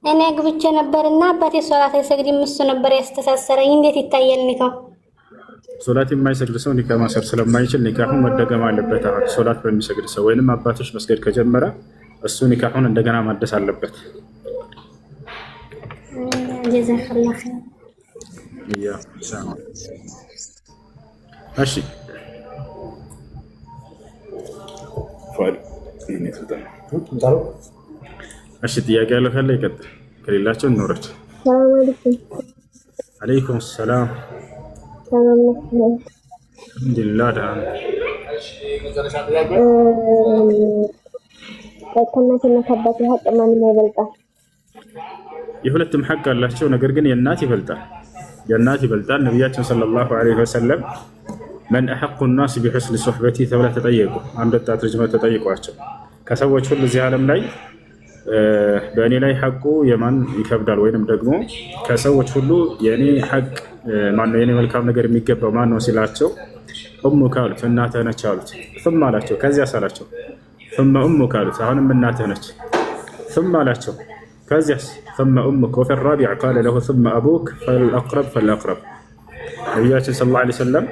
እኔ አግብቼ ነበርና አባቴ ሶላት አይሰግድም፣ እሱ ነበር ያስተሳሰረኝ። እንዴት ይታያል ኒካው? ሶላት የማይሰግድ ሰው ኒካ ማሰር ስለማይችል ኒካሁን መደገም አለበት። አሁን ሶላት በሚሰግድ ሰው ወይንም አባቶች መስገድ ከጀመረ እሱ ኒካሁን እንደገና ማደስ አለበት። ጀዛከላህ ኸይር። እሺ እሺ ጥያቄ ያለው ካለ ይቀጥል፣ ከሌላቸው እንውረድ። ሰላም አለይኩም። አለይኩም ሰላም። አልሐምዱሊላህ ደህና ነኝ። ከእናትና ከአባት ሀቅ ማንም ይበልጣል? የሁለቱም ሐቅ አላቸው። ነገር ግን የእናት ይበልጣል። የእናት ይበልጣል። ነቢያችን ሰለላሁ ዐለይሂ ወሰለም መን አሐቁ ናስ ቢሑስኒ ሶሕበቲ ተብለው ተጠየቁ። አንድ ወጣት ልጅ መጥቶ ተጠይቋቸው ከሰዎች ሁሉ እዚህ ዓለም ላይ በእኔ ላይ ሐቁ የማን ይከብዳል ወይንም ደግሞ ከሰዎች ሁሉ የእኔ ሐቅ ማነው የእኔ መልካም ነገር የሚገባው ማን ነው ሲላቸው ኡሙከ አሉት፣ እናትህ ነች አሉት። ثم አላቸው ከዚያስ አላቸው ثم ኡሙከ አሉት፣ አሁንም እናትህ ነች። ثم አላቸው ከዚያስ ثم ኡሙከ ወፊ الرابع قال له ثم أبوك فالأقرب فالأقرب። ነቢያችን ሰለላሁ ዐለይሂ ወሰለም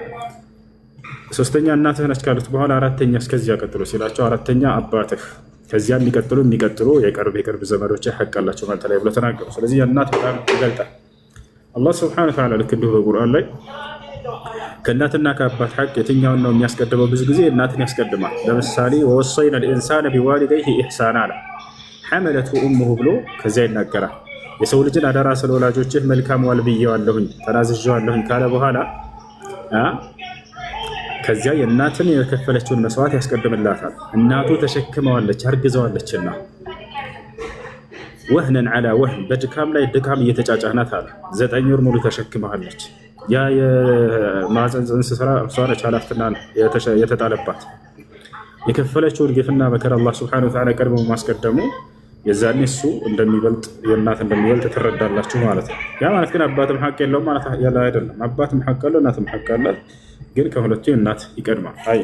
ሶስተኛ እናትህ ነች ካሉት በኋላ አራተኛ እስከዚያ ቀጥሎ ሲላቸው አራተኛ አባትህ፣ ከዚያ የሚቀጥሉ የቅርብ ዘመዶች ሐቅ አላቸው ማለት ላይ ብለው ተናገሩ። ስለዚህ የእናት በጣም ይበልጣል። አላህ ሱብሓነሁ ወተዓላ ልክ እንዲሁ በቁርአን ላይ ከእናትና ከአባት ሐቅ የትኛውን ነው የሚያስቀድመው? ብዙ ጊዜ እናትን ያስቀድማል። ለምሳሌ ወወሰይና ልኢንሳነ ቢዋሊደይሂ ኢሕሳና አለ ሐመለትሁ ኡሙሁ ብሎ ከዚያ ይናገራል። የሰው ልጅን አደራ ስለ ወላጆችህ መልካም ዋል ብዬዋለሁኝ ተናዝዤዋለሁኝ ካለ በኋላ ከዚያ የእናትን የከፈለችውን መስዋዕት ያስቀድምላታል። እናቱ ተሸክመዋለች አርግዘዋለችና ወህነን ዐላ ወህን በድካም ላይ ድካም እየተጫጫናት አለ 9 ወር ሙሉ ተሸክመዋለች። ያ የማህፀን ጽንስ ስራ እርሷ ነች ኃላፊነትና የተጣለባት። የከፈለችውን ግፍና መከራ አላህ ሱብሓነሁ ወተዓላ ቀድሞ ማስቀደሙ የዛኔ እሱ እንደሚበልጥ የእናት እንደሚበልጥ ትረዳላችሁ ማለት ነው። ያ ማለት ግን አባትም ሐቅ የለውም ማለት ያለ አይደለም። አባትም ሐቅ አለው፣ እናትም ሐቅ አላት። ግን ከሁለቱ እናት ይቀድማል። አይ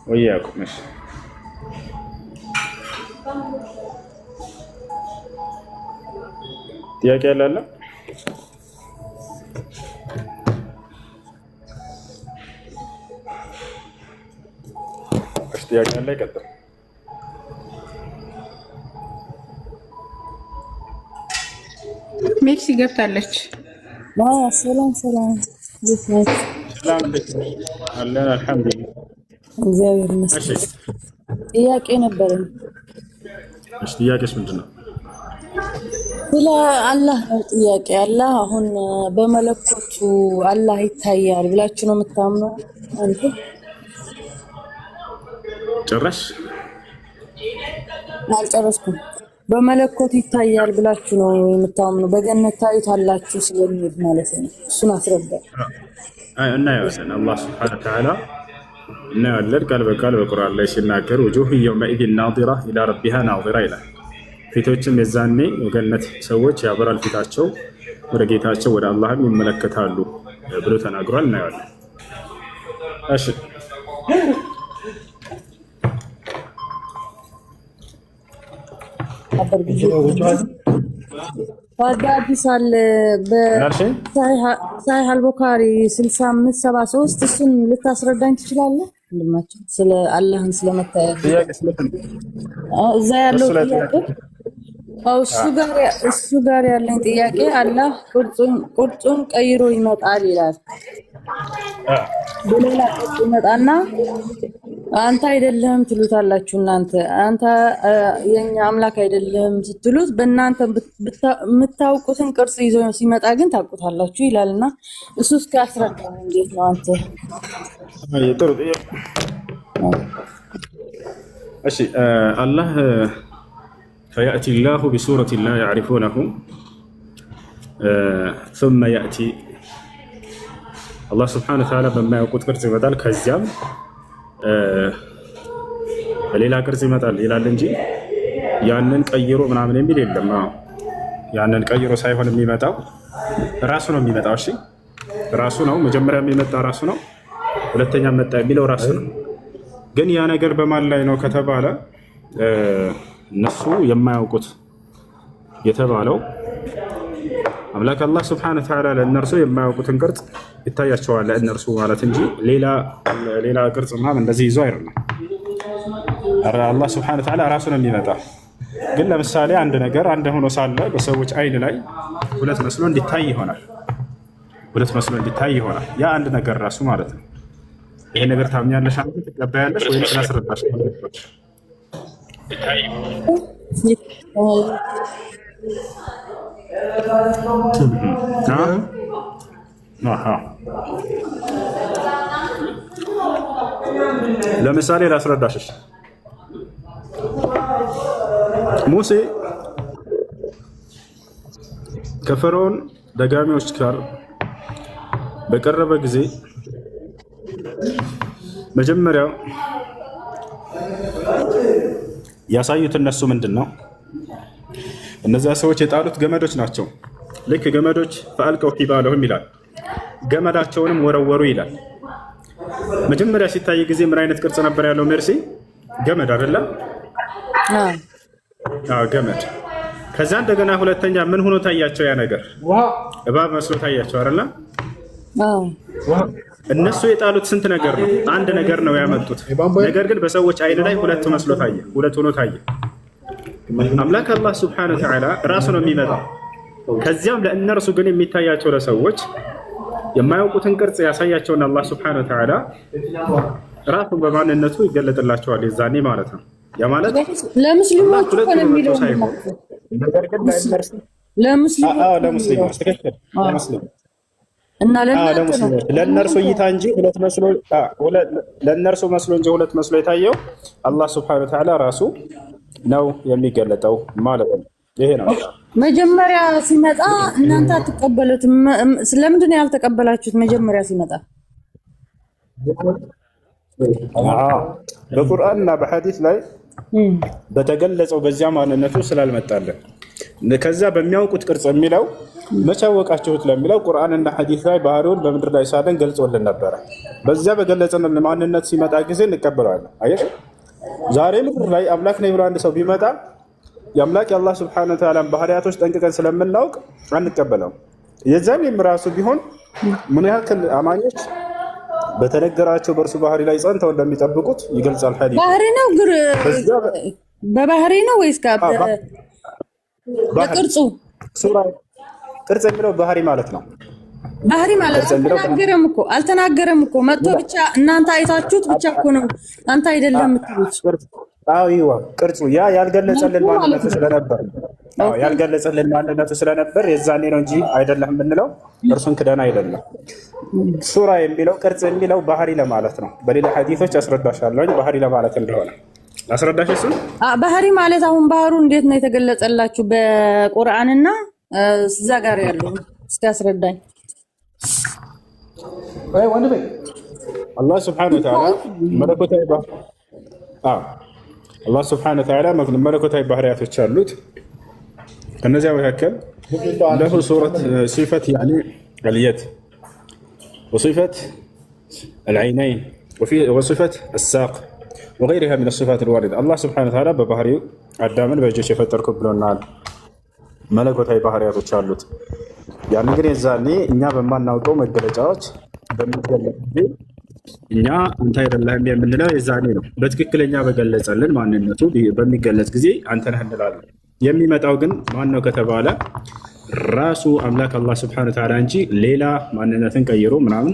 ወያኩም እሺ ጥያቄ ያለ ጥያቄ ያለ ይቀጥል። ሜክሲ ገብታለች። ሰላም ሰላም አለን አልሐምዱሊላህ እግዚአብሔር ይመስገን። ጥያቄ ነበረኝ። እሺ ጥያቄስ ምንድን ነው? ስለ አላህ ነው ጥያቄ። አላህ አሁን በመለኮቱ አላህ ይታያል ብላችሁ ነው የምታምነው አንተ? ጭራሽ አልጨረስኩም። በመለኮቱ ይታያል ብላችሁ ነው የምታምነው? በገነት ታዩታላችሁ ስለሚል ማለት ነው። እሱን አስረዳ። እናየዋለን። አላህ ሱብሓነሁ ወተዓላ እናየዋለን ቃል በቃል በቁርአን ላይ ሲናገር ውጁህ የውመኢዚን ናዚራ ኢላ ረቢሃ ናዚራ ይላል። ፊቶችም የዛኔ የገነት ሰዎች ያበራል ፊታቸው ወደ ጌታቸው ወደ አላህም ይመለከታሉ ብሎ ተናግሯል። እናየዋለን። እሺ አዲስ አለ በሳሂህ አልቡኻሪ 6573 እሱን ልታስረዳኝ ትችላለህ? ወንድማችን ስለ አላህን ስለመታየት እዛ ያለው ጥያቄ እሱ ጋር ያለኝ ጥያቄ አላህ ቁርጡን ቀይሮ ይመጣል ይላል። በሌላ ቁርጥ ይመጣና አንተ አይደለም ትሉታላችሁ። እናንተ አንተ የኛ አምላክ አይደለም ስትሉት በእናንተ የምታውቁትን ቅርጽ ይዞ ሲመጣ ግን ታውቁታላችሁ ይላልና እሱ እስከ አስረዳ እንዴት ነው አንተ? ጥሩ ጥያቄ። እሺ አላህ فيأتي الله بسورة لا يعرفونه ثم يأتي الله سبحانه وتعالى بما يقول ቅርጽ ይመጣል ከዚያም በሌላ ቅርጽ ይመጣል ይላል እንጂ ያንን ቀይሮ ምናምን የሚል የለም። ያንን ቀይሮ ሳይሆን የሚመጣው ራሱ ነው የሚመጣው። እሺ ራሱ ነው መጀመሪያ የሚመጣ ራሱ ነው። ሁለተኛ መጣ የሚለው ራሱ ነው። ግን ያ ነገር በማን ላይ ነው ከተባለ እነሱ የማያውቁት የተባለው አምላክ አላህ ሱብሓነሁ ወተዓላ ለእነርሱ የማያውቁትን ቅርጽ ይታያቸዋል ለእነርሱ ማለት እንጂ ሌላ ቅርጽ ምናምን እንደዚህ ይዞ አይደለም። አላህ ሱብሓነሁ ወተዓላ ራሱ ነው የሚመጣ። ግን ለምሳሌ አንድ ነገር አንድ ሆኖ ሳለ በሰዎች አይን ላይ ሁለት መስሎ እንዲታይ ይሆናል። ያ አንድ ነገር ራሱ ማለት ነው። ይሄ ነገር ታምኛለሽ አንተ ትቀበያለሽ ወይ ስላስረዳሽ? ለምሳሌ ላስረዳሽ። ሙሴ ከፈርዖን ደጋሚዎች ጋር በቀረበ ጊዜ መጀመሪያ ያሳዩት እነሱ ምንድን ነው? እነዚያ ሰዎች የጣሉት ገመዶች ናቸው። ልክ ገመዶች ፈአልቀው ሒባለሁም ይላል፣ ገመዳቸውንም ወረወሩ ይላል። መጀመሪያ ሲታይ ጊዜ ምን አይነት ቅርጽ ነበር ያለው? ሜርሲ ገመድ አይደለም? ገመድ። ከዛ እንደገና ሁለተኛ ምን ሆኖ ታያቸው? ያ ነገር እባብ መስሎ ታያቸው አይደለም? እነሱ የጣሉት ስንት ነገር ነው? አንድ ነገር ነው ያመጡት። ነገር ግን በሰዎች አይን ላይ ሁለት ሆኖ ታየ። አምላክ አላህ ሱብሓነሁ ወተዓላ ራሱ ነው የሚመጣው። ከዚያም ለእነርሱ ግን የሚታያቸው ለሰዎች የማያውቁትን ቅርጽ ያሳያቸውን አላህ ሱብሓነሁ ወተዓላ ራሱን በማንነቱ ይገለጥላቸዋል የዛኔ ማለት ነው። ያ ማለት ለሙስሊሞች እኮ ነው የሚለው ለሙስሊሞች ትክክል እና ለእነርሱ እይታ እንጂ ለእነርሱ መስሎ እንጂ ሁለት መስሎ የታየው አላህ ሱብሓነሁ ወተዓላ ራሱ ነው የሚገለጠው ማለት ነው። ይሄ ነው መጀመሪያ ሲመጣ እናንተ አትቀበሉትም። ስለምንድን ነው ያልተቀበላችሁት? መጀመሪያ ሲመጣ በቁርአንና በሐዲስ ላይ በተገለጸው በዚያ ማንነቱ ስላልመጣለን ከዛ በሚያውቁት ቅርጽ የሚለው መቼ አወቃችሁት ለሚለው ቁርአንና ሐዲስ ላይ ባህሪውን በምድር ላይ ሳለን ገልጾልን ነበረ። በዚያ በገለጸልን ማንነት ሲመጣ ጊዜ እንቀበለዋለን። አየሽ፣ ዛሬ ምድር ላይ አምላክ ነኝ ብሎ አንድ ሰው ቢመጣ የአምላክ የአላህ ሱብሓነሁ ወተዓላ ባህሪያቶች ጠንቅቀን ስለምናውቅ አንቀበለውም። የዛኔም ራሱ ቢሆን ምን ያክል አማኞች በተነገራቸው በእርሱ ባህሪ ላይ ጸንተው እንደሚጠብቁት ይገልጻል። ሐዲስ ባህሪ ነው በባህሪ ነው ወይስ በቅርጹ? ቅርጽ የሚለው ባህሪ ማለት ነው። ባህሪ ማለት አልተናገረም እኮ መጥቶ ብቻ እናንተ አይታችሁት ብቻ እኮ ነው። አንተ አይደለም የምትሉት። አይዋ ቅርጹ ያ ያልገለጸልን ማንነቱ ስለነበር የዛኔ ነው እንጂ አይደለም የምንለው እርሱን ክደና አይደለም። ሱራ የሚለው ቅርጽ የሚለው ባህሪ ለማለት ነው። በሌላ ሐዲሶች አስረዳሻለሁ ባህሪ ለማለት እንደሆነ አስረዳሽ። እሱን ባህሪ ማለት አሁን ባህሩ እንዴት ነው የተገለጸላችሁ በቁርአንና እዛ ጋር ያለው እስኪ አስረዳኝ። አላህ ሱብሓነሁ ወተዓላ መለኮታዊ ባህሪያቶች አሉት። ከነዚያ መካከል ለሁ ሱረት ሲፈት ያኒ አልየድ ወሲፈት አልዐይነይን ወሲፈት አሳቅ ወገይሪሃ ሚነ ሲፋት አልዋሪዳ። አላህ ሱብሓነሁ ወተዓላ በባህሪው አዳምን በእጆች የፈጠርኩ ብሎናል። መለኮታዊ ባህሪያቶች አሉት። ያን ግን የዛኔ እኛ በማናውቀው መገለጫዎች በሚገለጽ ጊዜ እኛ አንተ አይደለህም የምንለው የዛኔ ነው። በትክክለኛ በገለጸልን ማንነቱ በሚገለጽ ጊዜ አንተ ነህ እንላለን። የሚመጣው ግን ማን ነው ከተባለ ራሱ አምላክ አላህ ሱብሓነሁ ወተዓላ እንጂ ሌላ ማንነትን ቀይሮ ምናምን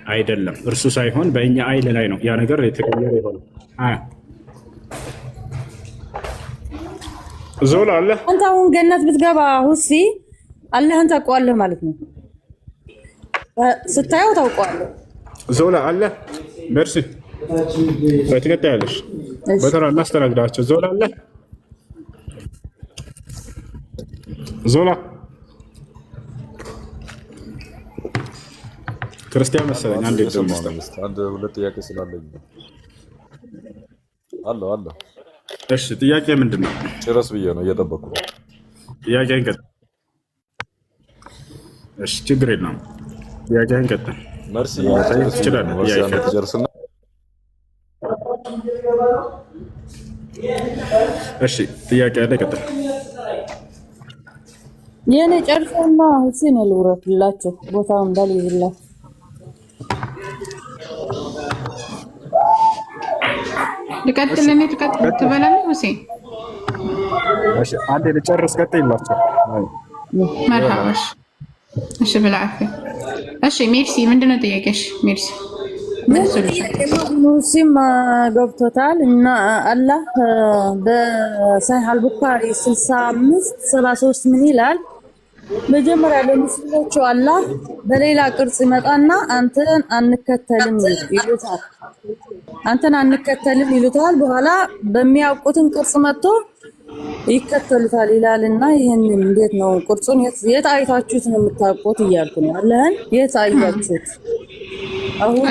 አይደለም። እርሱ ሳይሆን በእኛ አይን ላይ ነው ያ ነገር የተቀየረ የሆነው። ዞላ አለ አንተ አሁን ገነት ብትገባ ሁሲ አላህን ታውቀዋለህ ማለት ነው። ስታየው ታውቀዋለህ። ዞላ አለ መርሲ በትከታያለሽ በተራ እናስተናግዳቸው። ዞላ አለ ዞላ ክርስቲያን መሰለኝ። አንድ ሁለት ጥያቄ ስላለኝ አለ። እሺ ጥያቄ ምንድን ነው? ጭረስ ብዬ ነው እየጠበኩ ነው። ጥያቄን ቀጥል። እሺ ችግር የለውም። ጥያቄን ቀጥል። መርሲ ትችላለህ። መርሲ አንተ ትጨርስና እሺ ጥያቄ አለ ቀጥል። የኔ ጨርሰውና ሁሴን ልውረድላችሁ ቦታው እንዳልይዝላችሁ። ልቀጥል እኔ ትበላለህ ሁሴን? እሺ አንዴ ልጨርስ ቀጥይላችሁ። መርሐባሽ። እሺ بالعافيه። እሺ ሜርሲ ምንድነው ጥያቄሽ? ሜርሲ ሙስሊም ገብቶታል እና አላህ በሰሒህ አልቡኻሪ 6573 ምን ይላል? መጀመሪያ ለሙስሊሞቹ አላህ በሌላ ቅርጽ ይመጣና አንተን አንከተልም ይሉታል። አንተን አንከተልም ይሉታል። በኋላ በሚያውቁትን ቅርጽ መጥቶ ይከተሉታል ይላልና ይሄን እንዴት ነው ቅርጹን የት አይታችሁት ነው የምታውቁት እያልኩ ነው። አላህን የት አይታችሁት?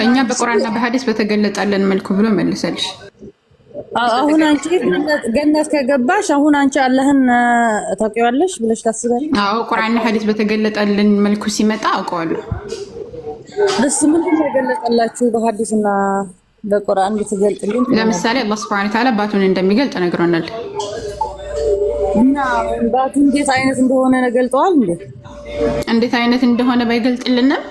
እኛ በቁርአንና በሐዲስ በተገለጠልን መልኩ ብሎ መልሰልሽ። አሁን አንቺ ገነት ከገባሽ አሁን አንቺ አላህን ታውቂዋለሽ ብለሽ ታስባለሽ? አዎ ቁርአንና ሐዲስ በተገለጠልን መልኩ ሲመጣ አውቀዋለሁ። እሱ ምንድን ነው የገለጠላችሁ በሐዲስና በቁርአን ብትገልጥልኝ? ለምሳሌ አላህ Subhanahu Wa Ta'ala ባቱን እንደሚገልጥ ነግሮናል። እና ባቱ እንዴት አይነት እንደሆነ ገልጠዋል እንዴ? እንዴት አይነት እንደሆነ ባይገልጥልንም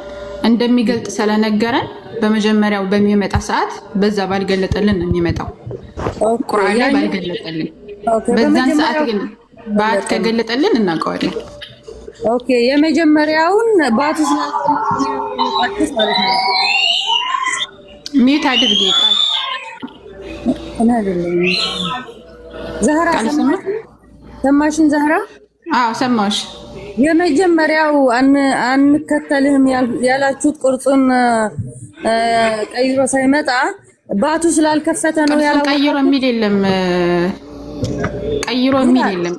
እንደሚገልጥ ስለነገረን በመጀመሪያው በሚመጣ ሰዓት በዛ ባልገለጠልን ነው የሚመጣው። ቁርአን ላይ ባልገለጠልን በዛን ሰዓት ግን ባት ከገለጠልን እናውቀዋለን። ኦኬ የመጀመሪያውን ባት ስላልተጠቀስ ማለት ነው። ሚት አድርጌ ቃል እኔ አይደለም ዛህራ ሰማሽን? ዛህራ አዎ ሰማሽ። የመጀመሪያው አንከተልህም ያላችሁት ቅርጹን ቀይሮ ሳይመጣ ባቱ ስላልከፈተ ነው ያለው። ቀይሮ የሚል የለም፣ ቀይሮ የሚል የለም።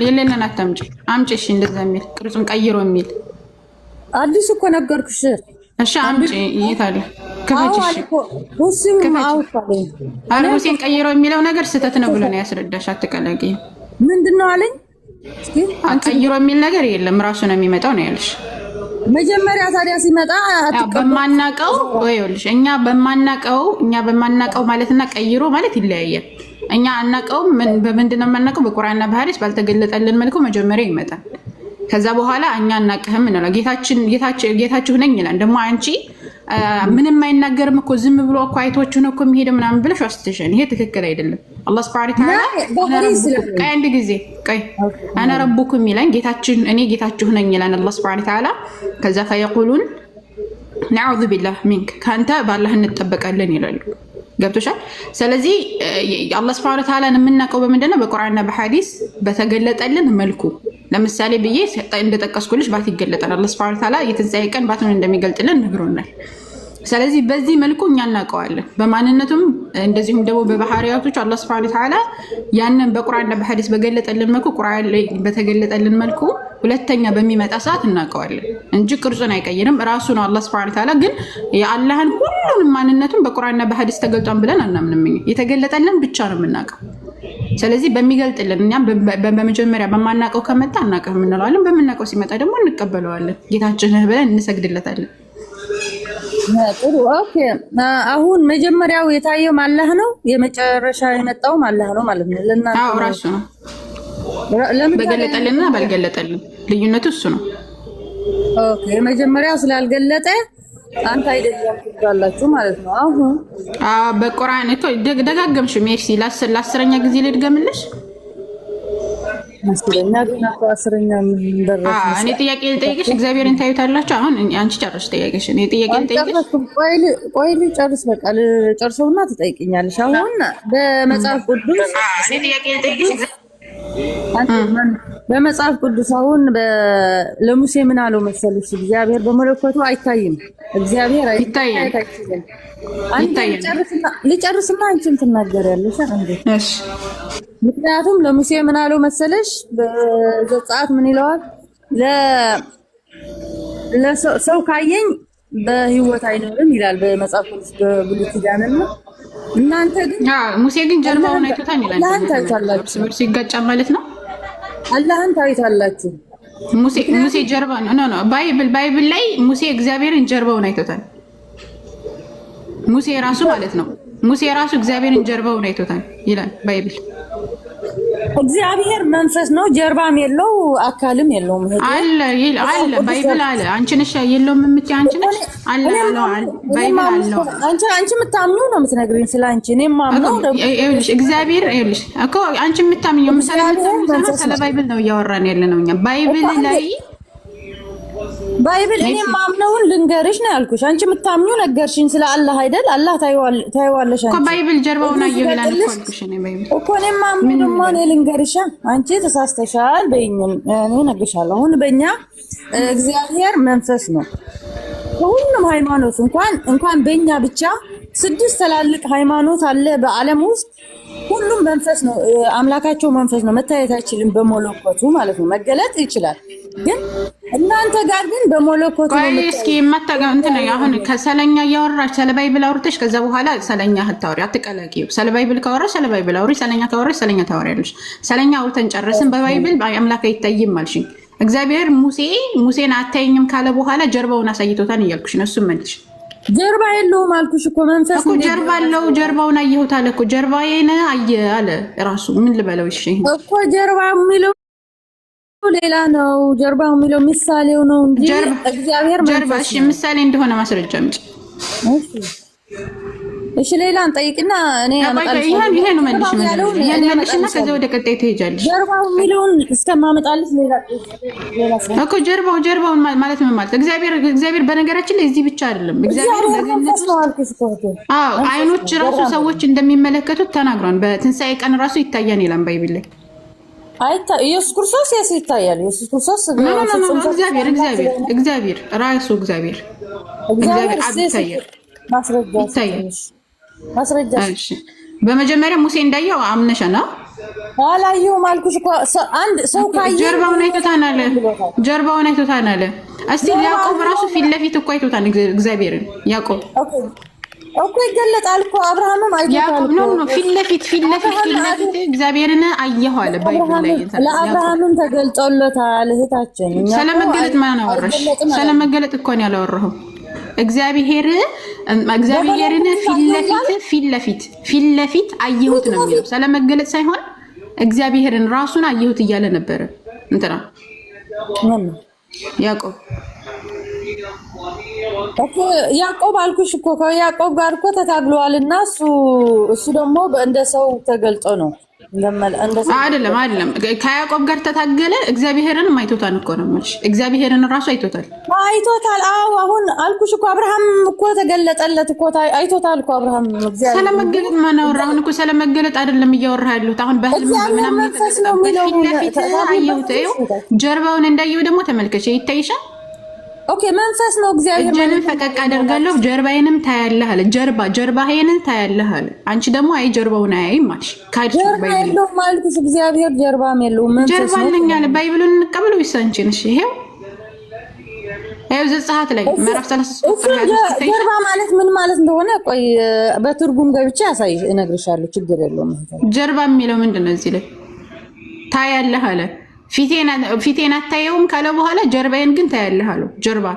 የለንን አታምጪ አምጪ። እሺ እንደዛ የሚል ቅርጹን ቀይሮ የሚል አዲስ እኮ ነገርኩሽ። እሺ አምጪ። የት አለ? ከፈች። እሺ ሁሴን አውጣለኝ። አረ ሁሴን ቀይሮ የሚለው ነገር ስህተት ነው ብሎ ነው ያስረዳሽ። አትቀላቂ። ምንድነው አለኝ? ቀይሮ የሚል ነገር የለም፣ ራሱ ነው የሚመጣው ነው ያልሽ። መጀመሪያ ታዲያ ሲመጣ በማናቀው ወይልሽ እኛ በማናቀው ማለትና ቀይሮ ማለት ይለያያል። እኛ አናቀው በምንድነው የማናቀው? በቁርአንና በሐዲስ ባልተገለጠልን መልኩ መጀመሪያ ይመጣል። ከዛ በኋላ እኛ አናቀህም እንላለን። ጌታችሁ ነኝ ይላል። ደግሞ አንቺ ምንም አይናገርም እኮ ዝም ብሎ እኮ አይቶቹ ነው እኮ የሚሄድ ምናምን ብለሽ ዋስትሽን። ይሄ ትክክል አይደለም። አላህ Subhanahu Wa Ta'ala አንድ ጊዜ አና ረቡኩም ይላል። እኔ ጌታችሁ ነኝ ይላል አላህ Subhanahu Wa Ta'ala። ከዛ ፈየቁሉን ነዑዙ ቢላህ ሚንክ ካንተ ባላህ እንጠበቃለን ይላሉ። ገብቶሻል? ስለዚህ አላህ Subhanahu Wa Ta'ala የምናውቀው በምንድነው? በቁርአንና በሐዲስ በተገለጠልን መልኩ። ለምሳሌ ብዬ እንደጠቀስኩልሽ ባት ይገለጣል። አላህ Subhanahu Wa Ta'ala የትንሣኤ ቀን ባቱን እንደሚገልጥልን ነግሮናል። ስለዚህ በዚህ መልኩ እኛ እናውቀዋለን በማንነቱም እንደዚሁም ደግሞ በባህሪያቶቹ አላህ Subhanahu Wa Ta'ala ያንን በቁርአንና በሐዲስ በገለጠልን መልኩ ቁርአን ላይ በተገለጠልን መልኩ ሁለተኛ በሚመጣ ሰዓት እናውቀዋለን እንጂ ቅርጹን አይቀይርም። ራሱ ነው አላህ Subhanahu Wa Ta'ala። ግን የአላህን ሁሉንም ማንነቱን በቁርአንና በሐዲስ ተገልጧን ብለን አናምንም። የተገለጠልን ብቻ ነው የምናውቀው። ስለዚህ በሚገልጥልን እኛም በመጀመሪያ በማናውቀው ከመጣ አናውቅም እንለዋለን። በምናውቀው ሲመጣ ደግሞ እንቀበለዋለን። ጌታችን ነህ ብለን እንሰግድለታለን። ጥሩ ኦኬ። አሁን መጀመሪያው የታየው አላህ ነው፣ የመጨረሻ የመጣው አላህ ነው ማለት ነው። ለእናንተ አዎ ራሱ ነው። በገለጠልንና ባልገለጠልን ልዩነቱ እሱ ነው። ኦኬ የመጀመሪያው ስላልገለጠ አንተ አይደለም ትባላችሁ ማለት ነው። አሁን በቁርአን እኮ ደጋገምሽ ሜርሲ። ለአስረኛ ጊዜ ልድገምልሽ። አስረኛ ግን አስረኛ ምን ደረሰ? እኔ ጥያቄ ልጠይቅሽ። እግዚአብሔርን ታዩታላችሁ። አሁን አንቺ ጨርሽ ጥያቄሽ። እኔ ጥያቄ ልጠይቅሽ። ቆይ ልጨርስ። በቃ ልጨርሰውና ትጠይቅኛለሽ። አሁን በመጽሐፍ ቅዱስ እኔ ጥያቄ ልጠይቅሽ። በመጽሐፍ ቅዱስ አሁን ለሙሴ ምን አለው መሰለሽ? እግዚአብሔር በመለኮቱ አይታይም። እግዚአብሔር ይታያል። ልጨርስና አንቺም ትናገሪያለሽ እንዴ? እሺ። ምክንያቱም ለሙሴ ምን አለው መሰለሽ? በዘጸአት ምን ይለዋል? ለሰው ካየኝ በህይወት አይኖርም ይላል በመጽሐፍ ቅዱስ በብሉይ ኪዳን ነው። እናንተ ግን ሙሴ ግን ጀርባውን አይቶታል ይላል። አላህን ታይታላችሁ ሲጋጫ ማለት ነው። አላህን ታይታላችሁ። ሙሴ ጀርባ ነው ባይብል ላይ ሙሴ እግዚአብሔርን ጀርባውን አይቶታል። ሙሴ ራሱ ማለት ነው። ሙሴ ራሱ እግዚአብሔርን ጀርባውን አይቶታል ይላል ባይብል። እግዚአብሔር መንፈስ ነው፣ ጀርባም የለው አካልም የለውም። አለ ባይብል አለ። አንቺ ነሽ የለውም የምትይ አንቺ ነሽ አለ ባይብል አለው። አንቺ የምታምኚው ነው የምትነግሪኝ ስለ አንቺ። እኔም ማምነው ይኸውልሽ እግዚአብሔር ይኸውልሽ እኮ አንቺ የምታምኚው ምሳሌ ስለ ባይብል ነው እያወራን ያለ ነው። እኛ ባይብል እኔ ማምነውን ልንገርሽ ነው ያልኩሽ። አንቺ የምታምኚው ነገርሽኝ ስለ አላህ አይደል? አላህ ታይዋለሽ አንቺ እኮ ባይብል ጀርባውን አየሁ ይላል እኮ አልኩሽ። እኔ ባይብል እኮ እኔ ማምነው ደግሞ እኔ ልንገርሽ። አንቺ ተሳስተሻል በይኝ፣ እኔ እነግርሻለሁ። አሁን በእኛ እግዚአብሔር መንፈስ ነው። ሁሉም ሃይማኖት እንኳን በእኛ ብቻ 6 ትላልቅ ሃይማኖት አለ በዓለም ውስጥ። ሁሉም መንፈስ ነው፣ አምላካቸው መንፈስ ነው። መታየት አይችልም በመለኮቱ ማለት ነው። መገለጥ ይችላል ግን እናንተ ጋር ግን በመለኮቱ ነው። እስኪ ማታጋው እንትን አሁን ከሰለኛ እያወራች ስለ ባይብል አውርተሽ ከዛ በኋላ ሰለኛ አታውሪ፣ አትቀላቂው። ስለ ባይብል ካወራሽ ስለ ባይብል አውሪ፣ ሰለኛ ካወራሽ ሰለኛ ታወሪያለሽ። ሰለኛ አውርተን ጨርስን። በባይብል አምላክ አይታይም አልሽኝ። እግዚአብሔር ሙሴን አታይኝም ካለ በኋላ ጀርባውን አሳይቶታል እያልኩሽ ነው። እሱም መልሽ። ጀርባ የለውም አልኩሽ እኮ መንፈስ እኮ ጀርባ አለው። ጀርባውን አየሁት አለ እኮ ጀርባዬን አየ አለ ራሱ። ምን ልበለው? እሺ እኮ ጀርባ የሚለው ሌላ ነው። ጀርባው የሚለው ምሳሌው ነው እንጂ እግዚአብሔር ጀርባ። እሺ ምሳሌ እንደሆነ ማስረጃ አምጪ። እሺ ሌላን ጠይቅና እኔ አመጣልሽ። ይሄ ነው መልሽ መልሽና ከዛ ወደ ቀጣይ ትሄጃለሽ። ጀርባው የሚለውን እስከማመጣልሽ ሌላ እኮ ጀርባው ማለት ምን ማለት? እግዚአብሔር በነገራችን ላይ እዚህ ብቻ አይደለም። እግዚአብሔር በገነት ነው አልኩሽ እኮ። አዎ አይኖች ራሱ ሰዎች እንደሚመለከቱት ተናግሯል። በትንሳኤ ቀን ራሱ ይታያል ይላል ባይብል ላይ። ኢየሱስ ክርስቶስ ይታያል። ኢየሱስ ክርስቶስ እግዚአብሔር ራሱ እግዚአብሔር ይታያል። ማስረጃ እሺ። በመጀመሪያ ሙሴ እንዳየው አምነሻና አላየሁም አልኩሽ እኮ። አንድ ሰው ካየ ጀርባውን አይቶታል አለ። እስቲ ያዕቆብ ራሱ ፊት ለፊት እኮ አይቶታል እግዚአብሔርን። ያዕቆብ እኮ ይገለጣል እኮ። አብርሃምም አይቶታል እኮ ፊት ለፊት እግዚአብሔርን አየሁ አለ ባይብል ላይ። ለአብርሃምም ተገልጦለታል። እህታችን ስለመገለጥ ማን አወራሽ? ስለመገለጥ እኮ ነው ያላወራኸው። እግዚአብሔርን ፊት ለፊት አየሁት ነው የሚለው። ስለመገለጥ ሳይሆን እግዚአብሔርን ራሱን አየሁት እያለ ነበረ እንትና ያዕቆብ አልኩሽ እኮ። ከያዕቆብ ጋር እኮ ተታግለዋልና እሱ ደግሞ እንደ ሰው ተገልጦ ነው አይደለም። ከያዕቆብ ጋር ተታገለ። እግዚአብሔርን አይቶታል እኮ ነው የምልሽ። እግዚአብሔርን ራሱ አይቶታል። አዎ አሁን አልኩሽ እኮ። አብርሃም እኮ ተገለጠለት እኮ አይቶታል እኮ አብርሃም። እግዚአብሔር ስለመገለጥ ማን አወራ? አሁን እኮ ስለመገለጥ አይደለም እያወራህ ያለሁት። አሁን በህልም ምናምን ፊት አየሁት። ጀርባውን እንዳየው ደግሞ ተመልከች፣ ይታይሻል። ኦኬ መንፈስ ነው እግዚአብሔር። እጄንም ፈቀቅ አደርጋለሁ ጀርባዬንም ታያለህ አለ። ጀርባዬንም ታያለህ አለ። አንቺ ደግሞ አይ ጀርባውን አያይም አልሽ። ጀርባ የለውም ማልኩሽ። እግዚአብሔር ጀርባም የለውም መንፈስ ነው። ጀርባ አለኝ አለ። ባይብሉን እንቀበለው ይሳንቺ ነሽ። ይሄው ዘጸአት ላይ ምዕራፍ 33 ጀርባ ማለት ምን ማለት እንደሆነ ቆይ በትርጉም ገብቼ እነግርሻለሁ። ችግር የለውም። ጀርባ የሚለው ምንድነው? እዚህ ላይ ታያለህ አለ። ፊቴን አታየውም ካለ በኋላ ጀርባዬን ግን ታያለህ አለው። ጀርባ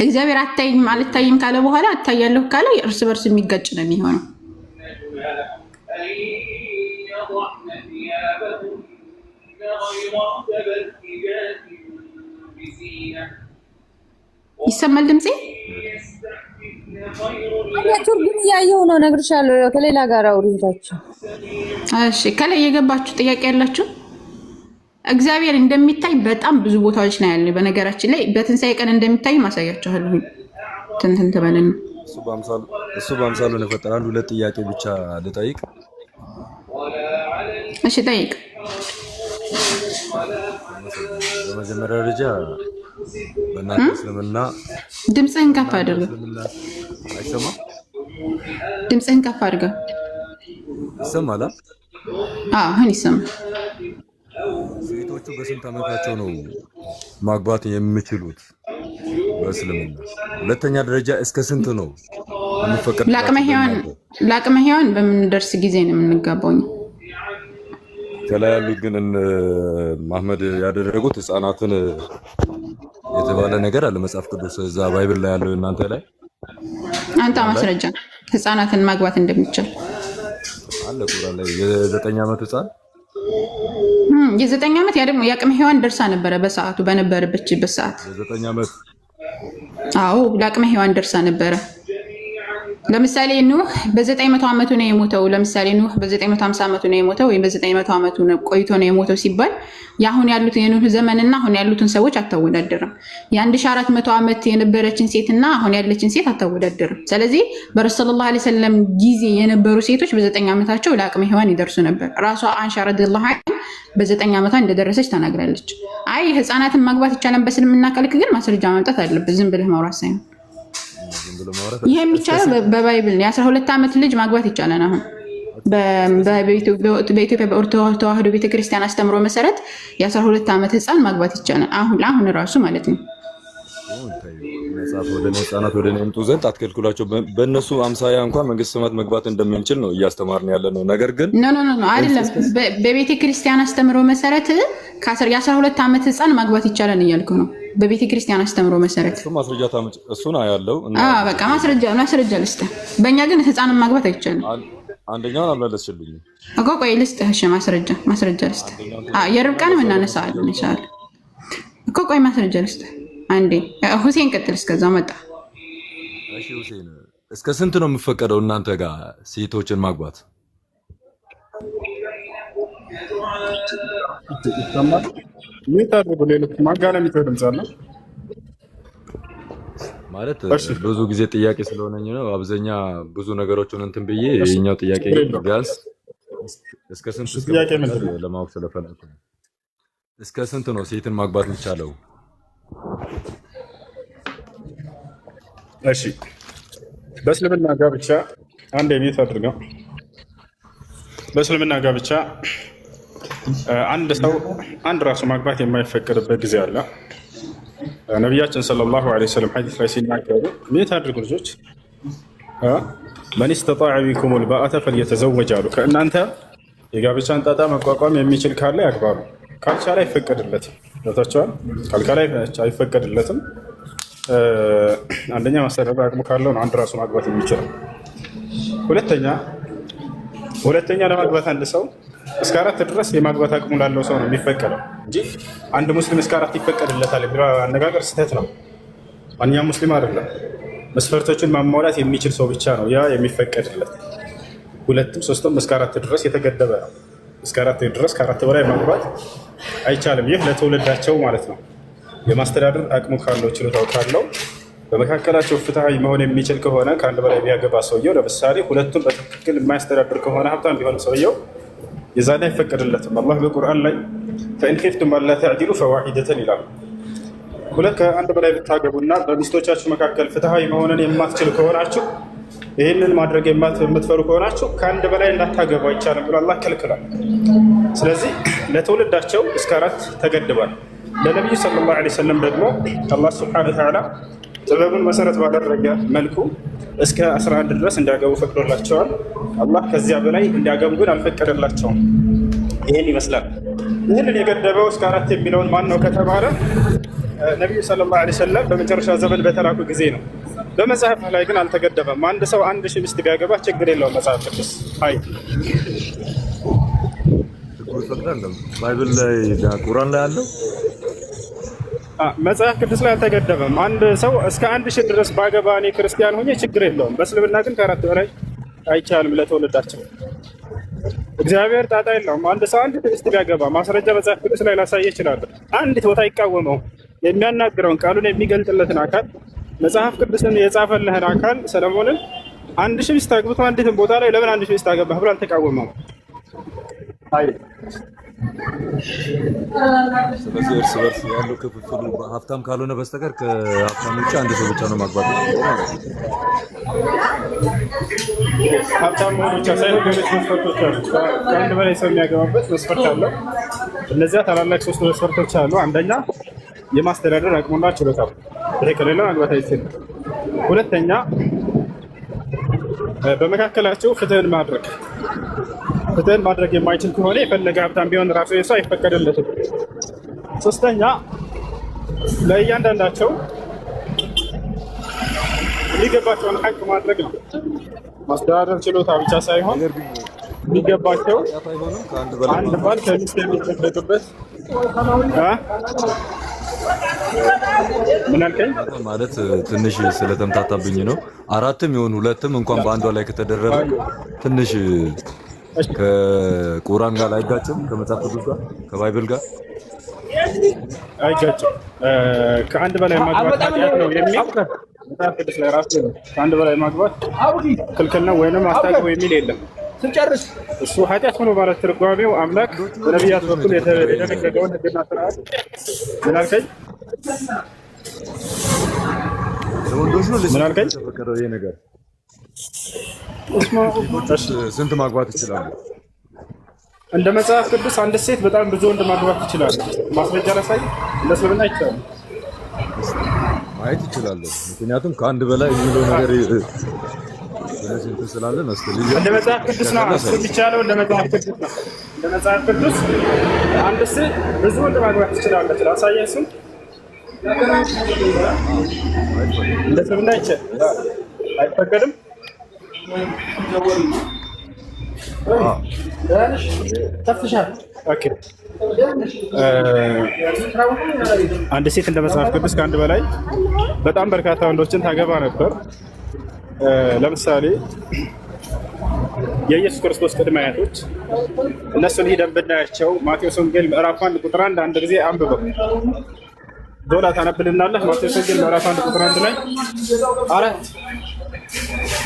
እግዚአብሔር አታይም አልታይም ካለ በኋላ አታያለሁ ካለ እርስ በርስ የሚጋጭ ነው የሚሆነው። ይሰማል ድምጼ? ትርጉም እያየሁ ነው እነግርሻለሁ። ከሌላ ጋር አውሪታችሁ። እሺ ከላይ የገባችሁ ጥያቄ ያላችሁ? እግዚአብሔር እንደሚታይ በጣም ብዙ ቦታዎች ነው ያለ። በነገራችን ላይ በትንሳኤ ቀን እንደሚታይ ማሳያችኋለሁ። ትንትን ተበለን እሱ በአምሳሉ ነው የፈጠረ። አንድ ሁለት ጥያቄ ብቻ ልጠይቅ። እሺ ጠይቅ። በመጀመሪያ ደረጃ በእናንተ እስልምና ድምፅህን ከፍ አድርገው። አይሰማም? ድምፅህን ከፍ አድርገው። ይሰማል? አሁን ይሰማል። ሴቶቹ በስንት ዓመታቸው ነው ማግባት የሚችሉት በእስልምና? ሁለተኛ ደረጃ እስከ ስንት ነው የሚፈቀድ? ለአቅመ ሔዋን በምንደርስ ጊዜ ነው የምንጋባው። ከላይ ያሉት ግን መሐመድ ያደረጉት ህፃናትን የተባለ ነገር አለ መጽሐፍ ቅዱስ እዛ ባይብል ላይ ያለው እናንተ ላይ አንተ ማስረጃ ህፃናትን ማግባት እንደሚቻል አለ ቁርአን ላይ የ9 ዓመት ህፃን የ9 ዓመት ያ ደግሞ የአቅመ ሔዋን ደርሳ ነበረ በሰዓቱ በነበረበችበት ሰዓት የ9 ዓመት አዎ ለአቅመ ሔዋን ደርሳ ነበረ። ለምሳሌ ኑህ በ900 ዓመቱ ነው የሞተው። ለምሳሌ ኑህ በ950 ዓመቱ ነው የሞተው ወይ በ900 ዓመቱ ነው ቆይቶ ነው የሞተው ሲባል ያሁን ያሉት የኑህ ዘመንና አሁን ያሉትን ሰዎች አታወዳደርም። የ1400 ዓመት የነበረችን ሴትና አሁን ያለችን ሴት አታወዳደርም። ስለዚህ በረሱል ሰለላሁ ዐለይሂ ወሰለም ጊዜ የነበሩ ሴቶች በ9 ዓመታቸው ለአቅመ ሔዋን ይደርሱ ነበር። ራሷ አንሻ ረዲየላሁ ዐንሃ በ9 ዓመቷ እንደደረሰች ተናግራለች። አይ ህፃናትን ማግባት ይቻላል በእስልምና ከልክ ግን ማስረጃ ማምጣት አለበት። ዝም ብለህ ማውራት ሳይሆን ይሄ የሚቻለው በባይብል የ12 ዓመት ልጅ ማግባት ይቻላል። አሁን በኢትዮጵያ በኦርቶዶክስ ተዋህዶ ቤተክርስቲያን አስተምሮ መሰረት የ12 ዓመት ህፃን ማግባት ይቻላል። አሁን ራሱ ማለት ነው። መጽሐፍ ወደ ህፃናት ወደ እኔ ይምጡ ዘንድ አትከልክሏቸው። በእነሱ አምሳያ እንኳን መንግስተ ሰማያት መግባት እንደምንችል ነው እያስተማርን ያለ ነው። ነገር ግን ኖ አይደለም። በቤተክርስቲያን አስተምሮ መሰረት የ12 ዓመት ህፃን ማግባት ይቻላል እያልኩ ነው። በቤተክርስቲያን አስተምሮ መሰረት እሱ ማስረጃ ታምጭ እሱን አያለው። በቃ ማስረጃ ልስጥህ። በእኛ ግን ህፃንን ማግባት አይቻልም። አንደኛውን አልመለስሽልኝም እኮ ቆይ ልስጥህ። እሺ ማስረጃ ልስጥህ። የርብቃንም እናነሳለን ይሻላል እኮ ቆይ ማስረጃ ልስጥህ። አንዴ ሁሴን ቀጥል። እስከዛ መጣ። እሺ ሁሴን እስከ ስንት ነው የምፈቀደው እናንተ ጋር ሴቶችን ማግባት? ማለት ብዙ ጊዜ ጥያቄ ስለሆነኝ ነው። አብዛኛ ብዙ ነገሮችን እንትን ብዬ የኛው ጥያቄ ቢያንስ እስከ ስንት ለማወቅ ስለፈለኩ ነው። እስከ ስንት ነው ሴትን ማግባት የሚቻለው? እሺ በእስልምና ጋብቻ አንድ የሚት አድርገው በእስልምና ጋብቻ አንድ ሰው አንድ ራሱ ማግባት የማይፈቀድበት ጊዜ አለ። ነቢያችን ሰለላሁ ዐለይሂ ወሰለም ሐዲስ ላይ ሲናገሩ ምን ታድርጉ ልጆች መን ኢስተጣዐ ሚንኩሙል ባአተ ፈልየተዘወጅ አሉ። ከእናንተ የጋብቻን ጣጣ መቋቋም የሚችል ካለ ያግባሉ፣ ካልቻለ አይፈቀድለትም። ገብታችኋል? ካልቻለ አይፈቀድለትም። አንደኛ ማስተዳደር አቅሙ ካለው ነው አንድ ራሱ ማግባት የሚችለው። ሁለተኛ ለማግባት አንድ ሰው እስከ 4 ድረስ የማግባት አቅሙ ላለው ሰው ነው የሚፈቀደው እንጂ አንድ ሙስሊም እስከ 4 ይፈቀድለታል የሚለው አነጋገር ስህተት ነው። ማንኛውም ሙስሊም አይደለም፣ መስፈርቶችን ማሟላት የሚችል ሰው ብቻ ነው ያ የሚፈቀድለት። 2ም 3ም እስከ 4 ድረስ የተገደበ ነው። እስከ 4 ድረስ ከ4 በላይ ማግባት አይቻልም። ይህ ለትውልዳቸው ማለት ነው። የማስተዳደር አቅሙ ካለው ችሎታው ካለው በመካከላቸው ፍትሃዊ መሆን የሚችል ከሆነ ከአንድ በላይ ቢያገባ ሰውየው ለምሳሌ 2ቱን በትክክል የማያስተዳድር ከሆነ ሀብታም ቢሆን ሰውየው የዛኔ አይፈቀድለትም። አላህ በቁርአን ላይ ፈኢን ኺፍቱም አላ ተዕዲሉ ፈዋሒደተን ይላል። ከአንድ በላይ ብታገቡና በሚስቶቻችሁ መካከል ፍትሃዊ መሆንን የማትችል ከሆናችሁ ይህንን ማድረግ የምትፈሩ ከሆናችሁ ከአንድ በላይ እንዳታገቡ አይቻልም ብሎ አላህ ከልክሏል። ስለዚህ ለትውልዳቸው እስከ 4 ተገድቧል። ለነቢዩ ሰለላሁ ዐለይሂ ወሰለም ደግሞ አላህ ሱብሓነሁ ወተዓላ ጥበቡን መሰረት ባደረገ መልኩ እስከ 11 ድረስ እንዲያገቡ ፈቅዶላቸዋል። አላህ ከዚያ በላይ እንዲያገቡ ግን አልፈቀደላቸውም። ይህን ይመስላል። ይህንን የገደበው እስከ 4 የሚለውን ማን ነው ከተባለ ነቢዩ ሰለላሁ ዐለይሂ ወሰለም በመጨረሻ ዘመን በተላኩ ጊዜ ነው። በመጽሐፍ ላይ ግን አልተገደበም። አንድ ሰው 1000 ሚስት ቢያገባ ችግር የለውም። መጽሐፍ ቅዱስ ባይብል ላይ ቁርአን ላይ አለው። መጽሐፍ ቅዱስ ላይ አልተገደበም። አንድ ሰው እስከ 1000 ድረስ ባገባ እኔ ክርስቲያን ሆኜ ችግር የለውም። በእስልምና ግን ከ4 በላይ አይቻልም ለተወለዳቸው። እግዚአብሔር ጣጣ የለውም። አንድ ሰው 1 ሚስት ቢያገባ ማስረጃ መጽሐፍ ቅዱስ ላይ ላሳየ ይችላል። አንዲት ቦታ አይቃወመው። የሚያናግረውን ቃሉን የሚገልጥለትን አካል መጽሐፍ ቅዱስን የጻፈልህን አካል ሰለሞንን 1000 ሚስት አግብቶ አንዲትን ቦታ ላይ ለምን 1000 ሚስት አገባህ ብሎ አልተቃወመው። ስለዚህ እርስ በርስ ያለው ክፍፍሉ ሀብታም ካልሆነ በስተቀር ከሀብታም ውጭ አንድ ሰው ብቻ ነው ማግባት የሚችለው ማለት ነው። ሀብታም መሆን ብቻ ሳይሆን ሌሎች መስፈርቶች አሉ። ከአንድ በላይ ሰው የሚያገባበት መስፈርት አለ። እነዚያ ታላላቅ 3 መስፈርቶች አሉ። አንደኛ የማስተዳደር አቅሙና ችሎታው፣ ይሄ ከሌለ ማግባት አይችልም። ሁለተኛ በመካከላቸው ፍትህን ማድረግ የማይችል ከሆነ የፈለገ ሀብታም ቢሆን ራሱ የሱ አይፈቀድለትም። ሶስተኛ ለእያንዳንዳቸው የሚገባቸውን ሐቅ ማድረግ ነው። ማስተዳደር ችሎታ ብቻ ሳይሆን የሚገባቸው አንድ ባል ከሚስት የሚጠበቅበት ምን አልከኝ? ማለት ትንሽ ስለተምታታብኝ ነው። አራትም ይሁን ሁለትም እንኳን በአንዷ ላይ ከተደረበ ትንሽ ከቁርአን ጋር አይጋጭም? ከመጽሐፍ ቅዱስ ጋር ከባይብል ጋር አይጋጭም። ከአንድ በላይ ማግባት ኃጢአት ነው የሚል መጽሐፍ ቅዱስ ላይ ራሱ ከአንድ በላይ ማግባት ክልክል ነው ወይንም አስታቅቦ የሚል የለም። እሱ ኃጢአት ሆኖ ማለት ትርጓሜው አምላክ በነቢያት በኩል የደነገገውን ሕግና ስርዓት ምን አልከኝ? ምን አልከኝ? ይሄ ነገር ስንት ማግባት ይችላሉ? እንደ መጽሐፍ ቅዱስ አንድ ሴት በጣም ብዙ ወንድ ማግባት ትችላለች። ማስረጃ ላሳይ። እንደ እስልምና ይቻላል ማየት ይችላሉ። ምክንያቱም ከአንድ በላይ የሚለው ነገር ስላለ እንደ መጽሐፍ ቅዱስ ነው እሱ የሚቻለው። እንደ መጽሐፍ ቅዱስ ነው። እንደ መጽሐፍ ቅዱስ አንድ ሴት ብዙ ወንድ ማግባት ትችላለች። ላሳየህ። እሱን እንደ እስልምና ይቻላል አይፈቀድም። አንድ ሴት እንደ መጽሐፍ ቅዱስ ከአንድ በላይ በጣም በርካታ ወንዶችን ታገባ ነበር። ለምሳሌ የኢየሱስ ክርስቶስ ቅድመ አያቶች እነሱን ሂደን ብናያቸው ማቴዎስ ወንጌል ምዕራፍ 1 ቁጥር 1 አንድ ጊዜ አንብበው ዶላ ታነብልናለህ። ማቴዎስ ወንጌል ምዕራፍ 1 ቁጥር 1 ላይ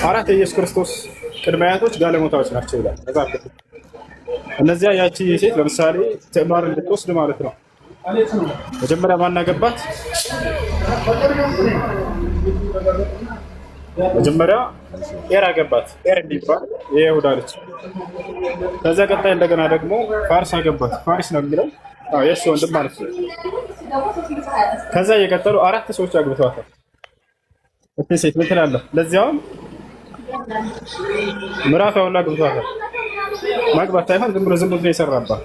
አራት የኢየሱስ ክርስቶስ ቅድመ አያቶች ጋለሞታዎች ናቸው ይላል መጽሐፍ ቅዱስ። እነዚያ ያቺ ሴት ለምሳሌ ትዕማር እንድትወስድ ማለት ነው። መጀመሪያ ማናገባት? መጀመሪያ ኤር አገባት። ኤር የሚባል የይሁዳ ልጅ። ከዛ ቀጣይ እንደገና ደግሞ ፋርስ አገባት። ፋሪስ ነው የሚለው የእሱ ወንድም ማለት ነው። ከዛ እየቀጠሉ አራት ሰዎች አግብተዋታል። እቺ ሴት ምን ትላለህ? ለዚያውም ምዕራፍ ያውላ አግብተዋታል። ማግባት ሳይሆን ዝም ብሎ ዝሙት ነው የሰራባት።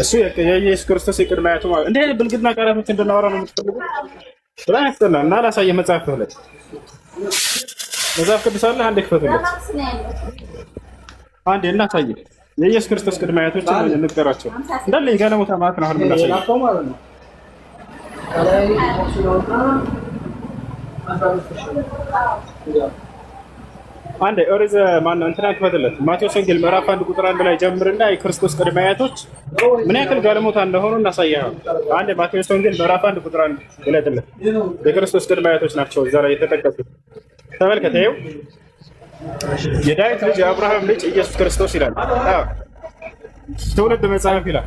እሱ የኢየሱስ ክርስቶስ የቅድመ አያቱ ማለት እንደ ብልግና ቃላቶች እንድናወራ ነው የምትፈልጉት? በጣም ያስጠላል። እና ላሳየህ መጽሐፍ ላይ መጽሐፍ ቅዱስ አለ። አንዴ ክፈትለት፣ አንዴ እናሳየህ። የኢየሱስ ክርስቶስ ቅድመ አያቶችን እንጠራቸው እንዳለ የጋለሞታ ማለት ነው። አሁን ምናሳየህ አንዴ ኦሪት ማነው እንትና ክፈትለት። ማቴዎስ ወንጌል ምዕራፍ 1 ቁጥር 1 ላይ ጀምርና የክርስቶስ ቅድመ አያቶች ምን ያክል ጋለሞታ እንደሆኑ እናሳያለን። አንዴ ማቴዎስ ወንጌል ምዕራፍ 1 ቁጥር 1 ግለጥለት። የክርስቶስ ቅድመ አያቶች ናቸው እዛ ላይ የተጠቀሱት። ተመልከት። ይኸው የዳዊት ልጅ የአብርሃም ልጅ ኢየሱስ ክርስቶስ ይላል። ትውልድ መጽሐፍ ይላል።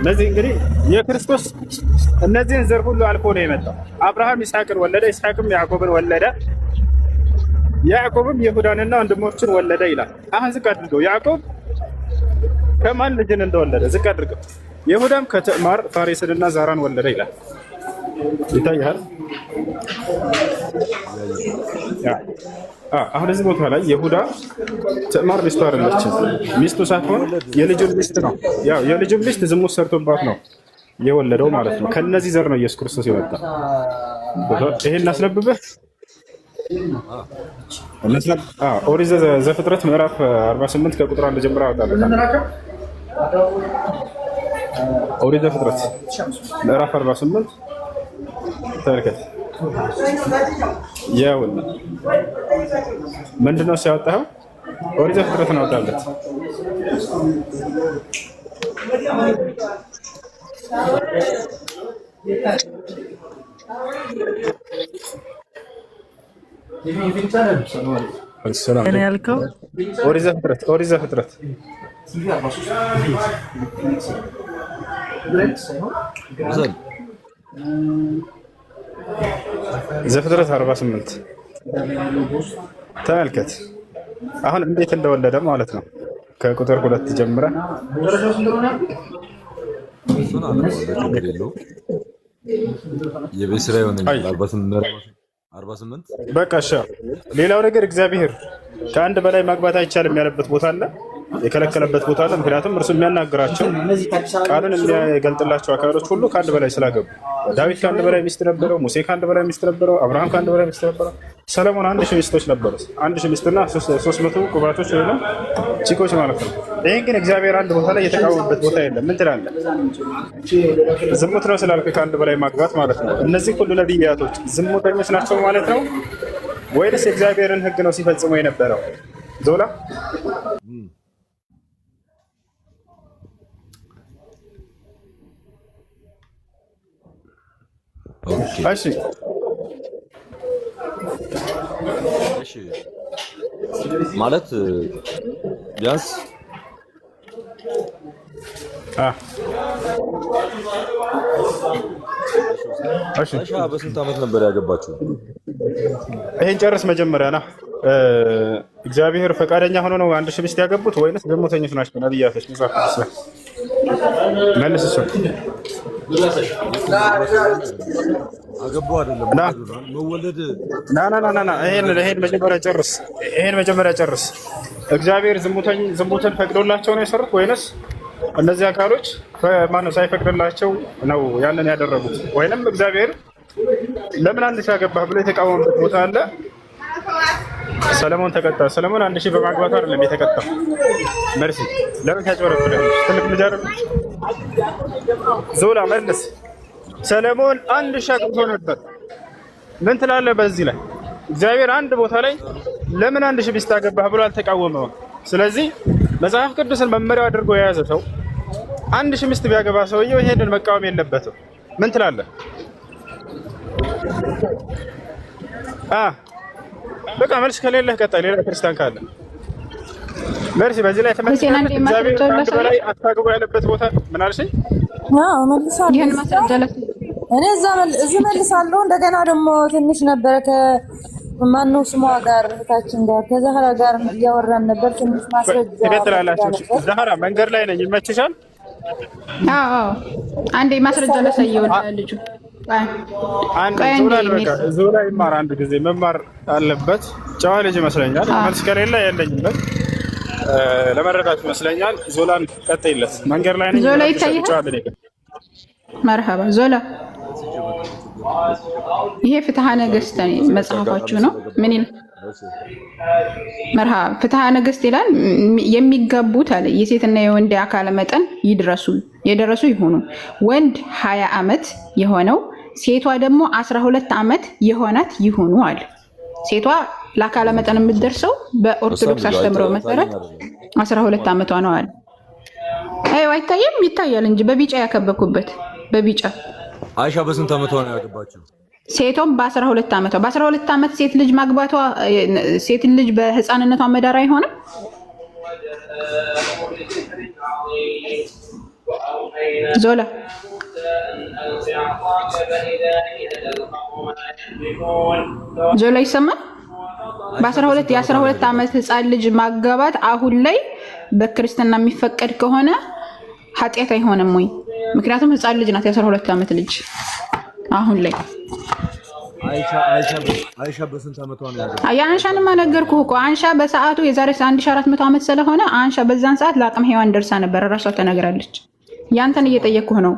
እነዚህ እንግዲህ የክርስቶስ እነዚህን ዘር ሁሉ አልፎ ነው የመጣው። አብርሃም ይስሐቅን ወለደ፣ ይስሐቅም ያዕቆብን ወለደ፣ ያዕቆብም ይሁዳንና ወንድሞችን ወለደ ይላል። አሁን ዝቅ አድርገው ያዕቆብ ከማን ልጅን እንደወለደ ዝቅ አድርገው። ይሁዳም ከትዕማር ፋሬስንና ዛራን ወለደ ይላል። ይታያል። አሁን እዚህ ቦታ ላይ ይሁዳ ትዕማር ሚስቱ አይደለችም። ሚስቱ ሳትሆን የልጁን ሚስት ነው። ያው የልጁን ሚስት ዝሙት ሰርቶባት ነው የወለደው ማለት ነው። ከነዚህ ዘር ነው ኢየሱስ ክርስቶስ የመጣ። ይሄን እናስነብብህ። ኦሪት ዘፍጥረት ምዕራፍ 48 ከቁጥር 1 ጀምሮ አወጣለሁ። ኦሪት ዘፍጥረት ምዕራፍ 48 ተመልከት። ያውና ምንድነው ሲያወጣው? ኦሪት ዘፍጥረት ነው አወጣለት። ኦሪት ዘፍጥረት ዘፍጥረት 48 ተመልከት። አሁን እንዴት እንደወለደ ማለት ነው። ከቁጥር 2 ጀምረ የቤት ስራ ይሆነኛል። 48 በቃ እሺ። ሌላው ነገር እግዚአብሔር ከአንድ በላይ ማግባት አይቻልም ያለበት ቦታ አለ። የከለከለበት ቦታ አለ። ምክንያቱም እርሱ የሚያናግራቸው ቃልን የሚገልጥላቸው አካሎች ሁሉ ከአንድ በላይ ስላገቡ፣ ዳዊት ከአንድ በላይ ሚስት ነበረው፣ ሙሴ ከአንድ በላይ ሚስት ነበረው፣ አብርሃም ከአንድ በላይ ሚስት ነበረው፣ ሰለሞን 1000 ሚስቶች ነበሩት። 1000 ሚስትና 300 ቁባቶች ወይም ቺኮች ማለት ነው። ይህን ግን እግዚአብሔር አንድ ቦታ ላይ የተቃወመበት ቦታ የለም። ምን ትላለህ? ዝሙት ነው ስላልክ ከአንድ በላይ ማግባት ማለት ነው። እነዚህ ሁሉ ነቢያቶች ዝሙተኞች ናቸው ማለት ነው ወይስ የእግዚአብሔርን ሕግ ነው ሲፈጽሙ የነበረው? ዞላ እሺ ማለት ቢያንስ አይሻ በስንት ዓመት ነበር ያገባችው? ይሄን ጨርስ መጀመሪያ ና እግዚአብሔር ፈቃደኛ ሆኖ ነው 1000 ሚስት ያገቡት ወይንስ ዝሙተኞች ናቸው ነብያቶች? መጽሐፍ ቅዱስ መልስ እሱ አገቡ አይደለም መወለድ ና ይሄን መጀመሪያ ጨርስ። እግዚአብሔር ዝሙትን ፈቅዶላቸው ነው የሰሩት ወይንስ እነዚህ አካሎች ማነው ሳይፈቅድላቸው ነው ያንን ያደረጉት? ወይንም እግዚአብሔር ለምን 1000 ያገባህ ብሎ የተቃወመበት ቦታ አለ? ሰለሞን ተቀጣ። ሰለሞን 1000 በማግባቱ አይደለም የተቀጣው። መርሲ ለምን ታጭበረብራለች? ትልቅ ልጅ አይደለም? ዞላ መልስ። ሰለሞን 1000 አግብቶ ነበር። ምን ትላለህ በዚህ ላይ? እግዚአብሔር አንድ ቦታ ላይ ለምን 1000 ሚስት አገባህ ብሎ አልተቃወመውም። ስለዚህ መጽሐፍ ቅዱስን መመሪያው አድርጎ የያዘ ሰው 1000 ሚስት ቢያገባ ሰውየው ይሄንን መቃወም የለበትም። ምን ትላለህ? በቃ መልስ ከሌለህ ቀጣይ። ሌላ ክርስቲያን ካለ መርሲ። በዚህ ላይ ተመልሰናል። እግዚአብሔር አንድ በላይ አታግቡ ያለበት ቦታ ምን አልሽኝ? መልሳለሁ። ይሄን ማስረጃለት እኔ እዚህ መልሳለሁ። እንደገና ደግሞ ትንሽ ነበረ ከማነው ስሟ ጋር እህታችን ጋር ከዛህራ ጋር እያወራን ነበር። ትንሽ ማስረጃ ትላላችሁ። ዛህራ መንገድ ላይ ነኝ፣ ይመችሻል? አዎ አንዴ ማስረጃ ለሰየው ልጁ ዞላ ይማር። አንድ ጊዜ መማር አለበት። ጨዋ ልጅ ይመስለኛል። መልስ ከሌለ የለኝም ለመረዳት ይመስለኛል። ዞላን ቀጥይለት። መንገድ ላይ ነኝ። ዞላ ይታያል። መርሐባ ዞላ። ይሄ ፍትሐ ነገሥት መጽሐፋችሁ ነው። ምን ይላል? መርሐባ ፍትሐ ነገሥት ይላል የሚጋቡት አለ የሴትና የወንድ አካለ መጠን የደረሱ ይሆኑ። ወንድ 20 ዓመት የሆነው ሴቷ ደግሞ 12 ዓመት የሆናት ይሆኑ አለ። ሴቷ ለአካለ መጠን የምትደርሰው በኦርቶዶክስ አስተምሮ መሰረት 12 ዓመቷ ነው አለ። አይታየም? ይታያል እንጂ በቢጫ ያከበኩበት በቢጫ። አይሻ በስንት ዓመቷ ነው ያገባችው? ሴቷም በ12 ዓመቷ። በ12 ዓመት ሴት ልጅ ማግባቷ ሴት ልጅ በህፃንነቷ መዳር አይሆንም? ዞላ ዞላ ይሰማል? የ12 ዓመት ህፃን ልጅ ማጋባት አሁን ላይ በክርስትና የሚፈቀድ ከሆነ ኃጢአት አይሆንም ወይ? ምክንያቱም ህፃን ልጅ ናት የ12 ዓመት ልጅ አሁን ላይ። አይሻ በስንት ዓመቷ ነው ያገባችው? የአንሻንማ ነገርኩህ እኮ። አንሻ በሰዓቱ የዛሬ 1400 ዓመት ስለሆነ አንሻ በዛን ሰዓት ለአቅመ ሔዋን ደርሳ ነበር። እራሷ ተናግራለች። ያንተን እየጠየቅኩህ ነው።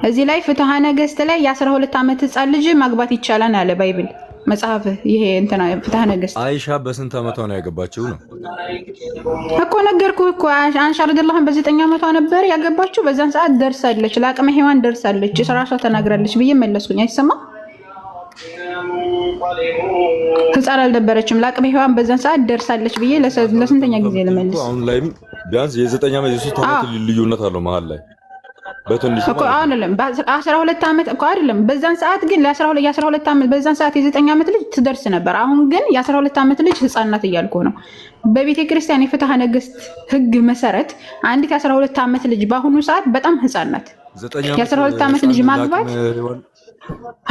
እዚህ ላይ ፍትሐ ነገሥት ላይ የ12 ዓመት ህፃን ልጅ ማግባት ይቻላል አለ ባይብል መጽሐፍ። ይሄ እንትና ፍትሐ ነገሥት። አይሻ በስንት ዓመቷ ነው ያገባችው ነው እኮ ነገርኩህ እኮ። አንሻ ረዲየላሁ ዐንሃ በ9 ዓመቷ ነበር ያገባችው። በዛን ሰዓት ደርሳለች፣ ለአቅመ ሔዋን ደርሳለች፣ እራሷ ተናግራለች ብዬ መለስኩኝ። አይሰማም? ህፃን አልነበረችም፣ ለአቅመ ሔዋን በዛን ሰዓት ደርሳለች ብዬ ለስንተኛ ጊዜ ልመልስ? አሁን ላይም ቢያንስ የ9 ዓመት የ3 ዓመት ልዩነት አለው መሀል ላይ በትንሽ እኮ። አይደለም በ12 ዓመት እኮ አይደለም። በዛን ሰዓት ግን የ12 ዓመት በዛን ሰዓት የ9 ዓመት ልጅ ትደርስ ነበር። አሁን ግን የ12 ዓመት ልጅ ህፃን ናት እያልኩ ነው። በቤተ ክርስቲያን የፍትሐ ነገሥት ህግ መሰረት አንዲት የ12 ዓመት ልጅ በአሁኑ ሰዓት በጣም ህፃን ናት። የ12 ዓመት ልጅ ማግባት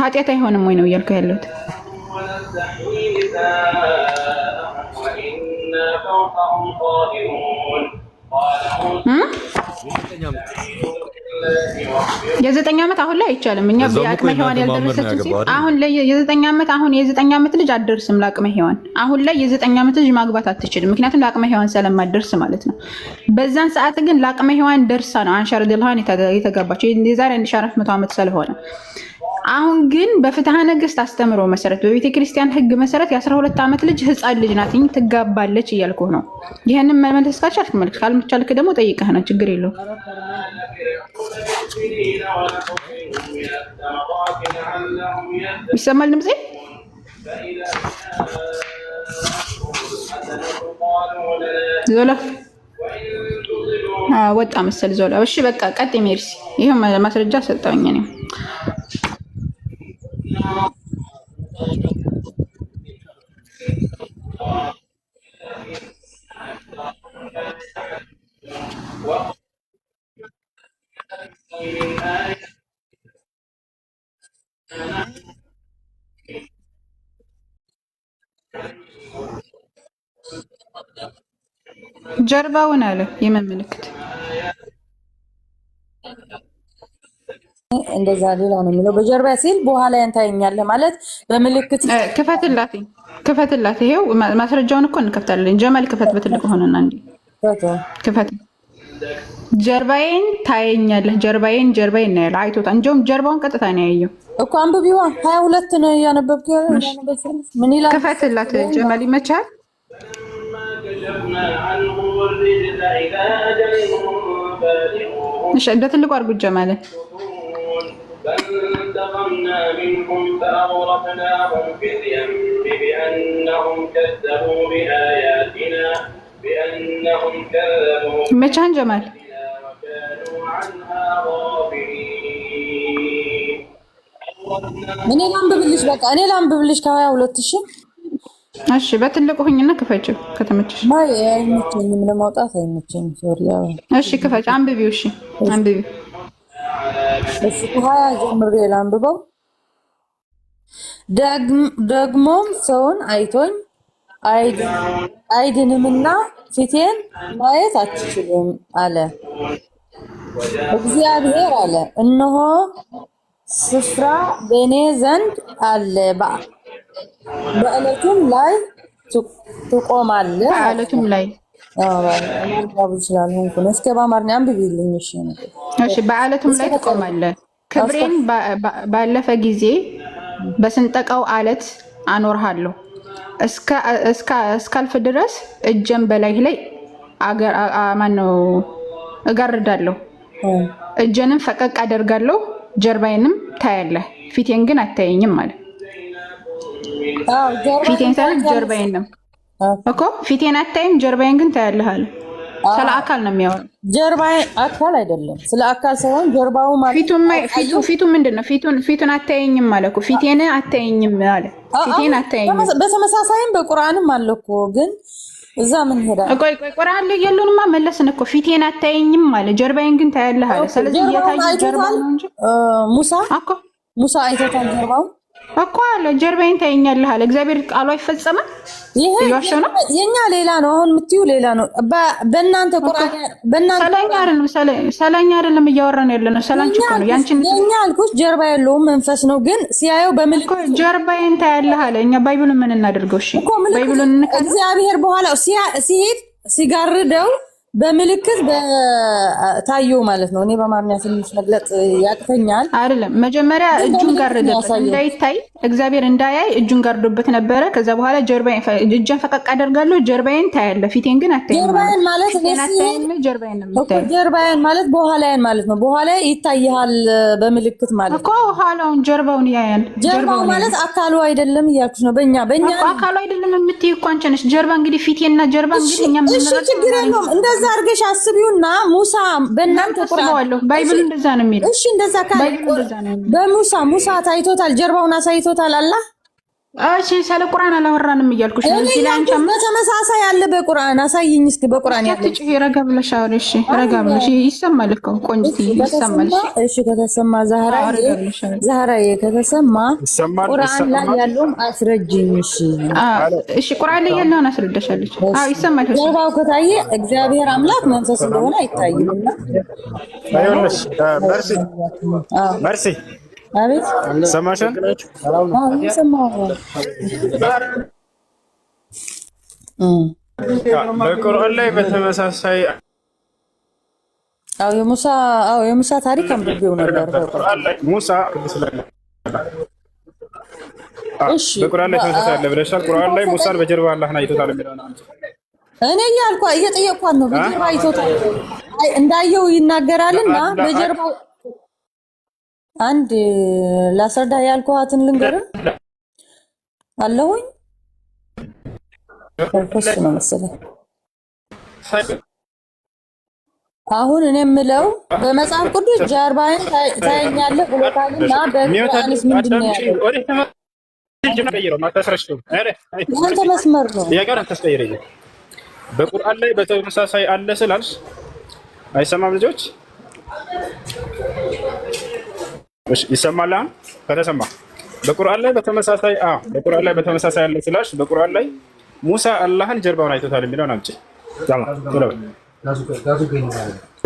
ኃጢአት አይሆንም ወይ ነው እያልኩ ያለሁት። የ9 ዓመት አሁን ላይ አይቻልም። እኛ በአቅመ ሔዋን ያልደረሰችው ሴት አሁን ላይ የ9 ዓመት ልጅ አትደርስም ለአቅመ ሔዋን። አሁን ላይ የ9 ዓመት ልጅ ማግባት አትችልም፣ ምክንያቱም ለአቅመ ሔዋን ስለማትደርስ ማለት ነው። በዛን ሰዓት ግን ለአቅመ ሔዋን ደርሳ ነው አንሻ ረዲየላሁ ዐንሃ የተጋባቸው የዛሬ 1400 ዓመት ስለሆነ። አሁን ግን በፍትሐ ነገሥት አስተምሮ መሰረት በቤተ ክርስቲያን ሕግ መሰረት የ12 ዓመት ልጅ ህፃን ልጅ ናት ትጋባለች እያልኩህ ነው። ይሄንን መመለስ ካልቻልክ መልክ ካልቻልክ ደግሞ ጠይቀህ ነው፣ ችግር የለውም። ይሰማል ድምጼ? ዞላ ወጣ መሰል ዞላ። እሺ በቃ ቀጥ ሜርሲ። ይሄው ማስረጃ ሰጠውኝ እኔ ጀርባውን አለ የምን ምልክት እንደዛ ሌላ ነው የሚለው በጀርባ ሲል በኋላ ያንታየኛለህ ማለት በምልክት ክፈትላት። ይሄው ማስረጃውን እኮ እንከፍታለን። ጀማል ክፈት በትልቅ ሆነና እንዴ ክፈት። ጀርባዬን ታየኛለህ። ጀርባዬን ነው ያለው። አይቶታ እንጀም ጀርባውን ቀጥታ ነው ያየው እኮ አንብቢዋ 22 ነው ያነበብኩ። ምን ይላል? ክፈትላት ጀማል ይመቻል። እሺ በትልቁ አድርጉ ጀማል። فانتقمنا منهم فأغرقناهم في اليم بأنهم كذبوا بآياتنا مچان جمال وكانوا عنها غافلين من ላንብብልሽ በቃ እኔ ላንብብልሽ ከ22 እሺ በትልቁ ሁኝና ክፈችው ከተመቸሽ ማይ አይመቸኝም ለማውጣት አይመቸኝም ሶሪ እሺ ክፈች አንብቢው እሺ አንብቢው እሺ ከ20 ጀምሬ ላንብበው ደግሞም ሰውን አይቶኝ አይድንምና ፊቴን ማየት አትችሉም አለ እግዚአብሔር አለ እነሆ ስፍራ በእኔ ዘንድ አለ በዕለቱም ላይ ትቆማለህ በዕለቱም ላይ አማርኛው ስላልሆንኩ ነው እስከ በአማርኛ አንብቢልኝ እሺ በዕለቱም ላይ ትቆማለህ ክብሬን ባለፈ ጊዜ በስንጠቃው አለት አኖርሃለሁ እስካልፍ ድረስ እጀን በላይ ላይ ማነው እጋርዳለሁ እጀንም ፈቀቅ አደርጋለሁ ጀርባዬንም ታያለህ ፊቴን ግን አታየኝም ማለት ፊቴን ሳይሆን ጀርባዬንም እኮ ፊቴን አታይም ጀርባዬን ግን ታያለህ አለ ስለ አካል ነው የሚያወራው ጀርባዬ አካል አይደለም ስለ አካል ሳይሆን ጀርባው ማለት ፊቱ ምንድነው ፊቱን አታየኝም ማለት እኮ ፊቴን አታየኝም አለ ፊቴን አታየኝም በተመሳሳይም በቁርአንም አለ እኮ ግን እዛ ምን ሄዳ ቆይ ቁርአን ላይ ያለውንማ መለስን እኮ ፊቴን አታየኝም ማለት ጀርባዬን ግን ታያለህ አለ ስለዚህ የታየ ጀርባው ነው እንጂ ሙሳ አይቶታል ጀርባው እኮ አለ ጀርባዬን ታየኛለህ አለ እግዚአብሔር ቃሉ አይፈጸምም የኛ ሌላ ነው አሁን የምትዩ ሌላ ነው በእናንተ ቁርአን በእናንተ ሰላኛ አይደለም እያወራን ያለነው ሰላንቺ እኮ ነው ያንቺን የኛ አልኩሽ ጀርባ ያለው መንፈስ ነው ግን ሲያየው በመልኩ ጀርባዬን ታያለህ አለ እኛ ባይብሉን ምን እናደርገው እሺ ባይብሉን እግዚአብሔር በኋላ ሲሄድ ሲጋርደው በምልክት በታየው ማለት ነው እኔ በማርኛ ትንሽ መግለጽ ያቅተኛል አይደለም መጀመሪያ እጁን ጋርደበት እንዳይታይ እግዚአብሔር እንዳያይ እጁን ጋርዶበት ነበረ ከዛ በኋላ እጄን ፈቀቅ አደርጋለሁ ጀርባዬን ታያለህ ፊቴን ግን አታየኝም ጀርባዬን ማለት ጀርባዬን ማለት በኋላዬን ማለት ነው በኋላ ይታያል በምልክት ማለት እኮ ኋላውን ጀርባውን ያያል ጀርባው ማለት አካሉ አይደለም እያልኩሽ ነው በእኛ አካሉ አይደለም የምትይ እኮ አንቺ ነሽ ጀርባ እንግዲህ ፊቴና ጀርባ እንግዲህ እኛ ምን እንደዛ አርገሽ አስቢውና ሙሳ በእናንተ ቁርአን ባይብል እንደዛ ነው የሚለው እሺ እንደዛ ካለ በሙሳ ታይቶታል ጀርባውን አሳይቶታል አላህ እሺ ስለ ቁርአን አላወራንም እያልኩሽ ነው። እዚህ ላይ አንቺ በተመሳሳይ ያለ በቁርአን አሳይኝ እስኪ በቁርአን ያለ እሺ ረጋ ብለሽ አውሪ። እሺ ረጋ ብለሽ ይሰማል እኮ ቆንጆ ይሰማል። እሺ ከተሰማ ዛህራዬ ከተሰማ ቁርአን ላይ ያለውም አስረጅኝ። እሺ ቁርአን ላይ ያለውን አስረዳሻለች። አዎ ይሰማል። ጀርባው ከታየ እግዚአብሔር አምላክ መንፈስ እንደሆነ አይታይምና አይሆንሽ መርሲ አቤት ሰማሽን? በቁርአን ላይ በተመሳሳይ የሙሳ ታሪክ አንብቤው ነበር። ሙሳ በቁርአን ላይ ተመሳሳይ አለ ብለሻል። ቁርአን ላይ ሙሳን በጀርባ አላህን አይቶታል የሚለው ነው። እኔ እየጠየኳት ነው። በጀርባ አይቶታል እንዳየው ይናገራልና በጀርባ አንድ ላስረዳ ያልኳትን ልንገርህ አለሁኝ ከሱ ነው መሰለኝ። አሁን እኔ የምለው በመጽሐፍ ቅዱስ ጀርባዬን ታየኛለህ ብሎታልና በቁርአንስ ምንድን ነው ያለው? አንተ መስመር ነው በቁርአን ላይ በተመሳሳይ አለ ስላልሽ አይሰማም ልጆች? እሺ ይሰማል። ከተሰማ በቁርአን ላይ በተመሳሳይ አለ ስላልሽ በቁርአን ላይ ሙሳ አላህን ጀርባውን አይቶታል የሚለውን አምጪ።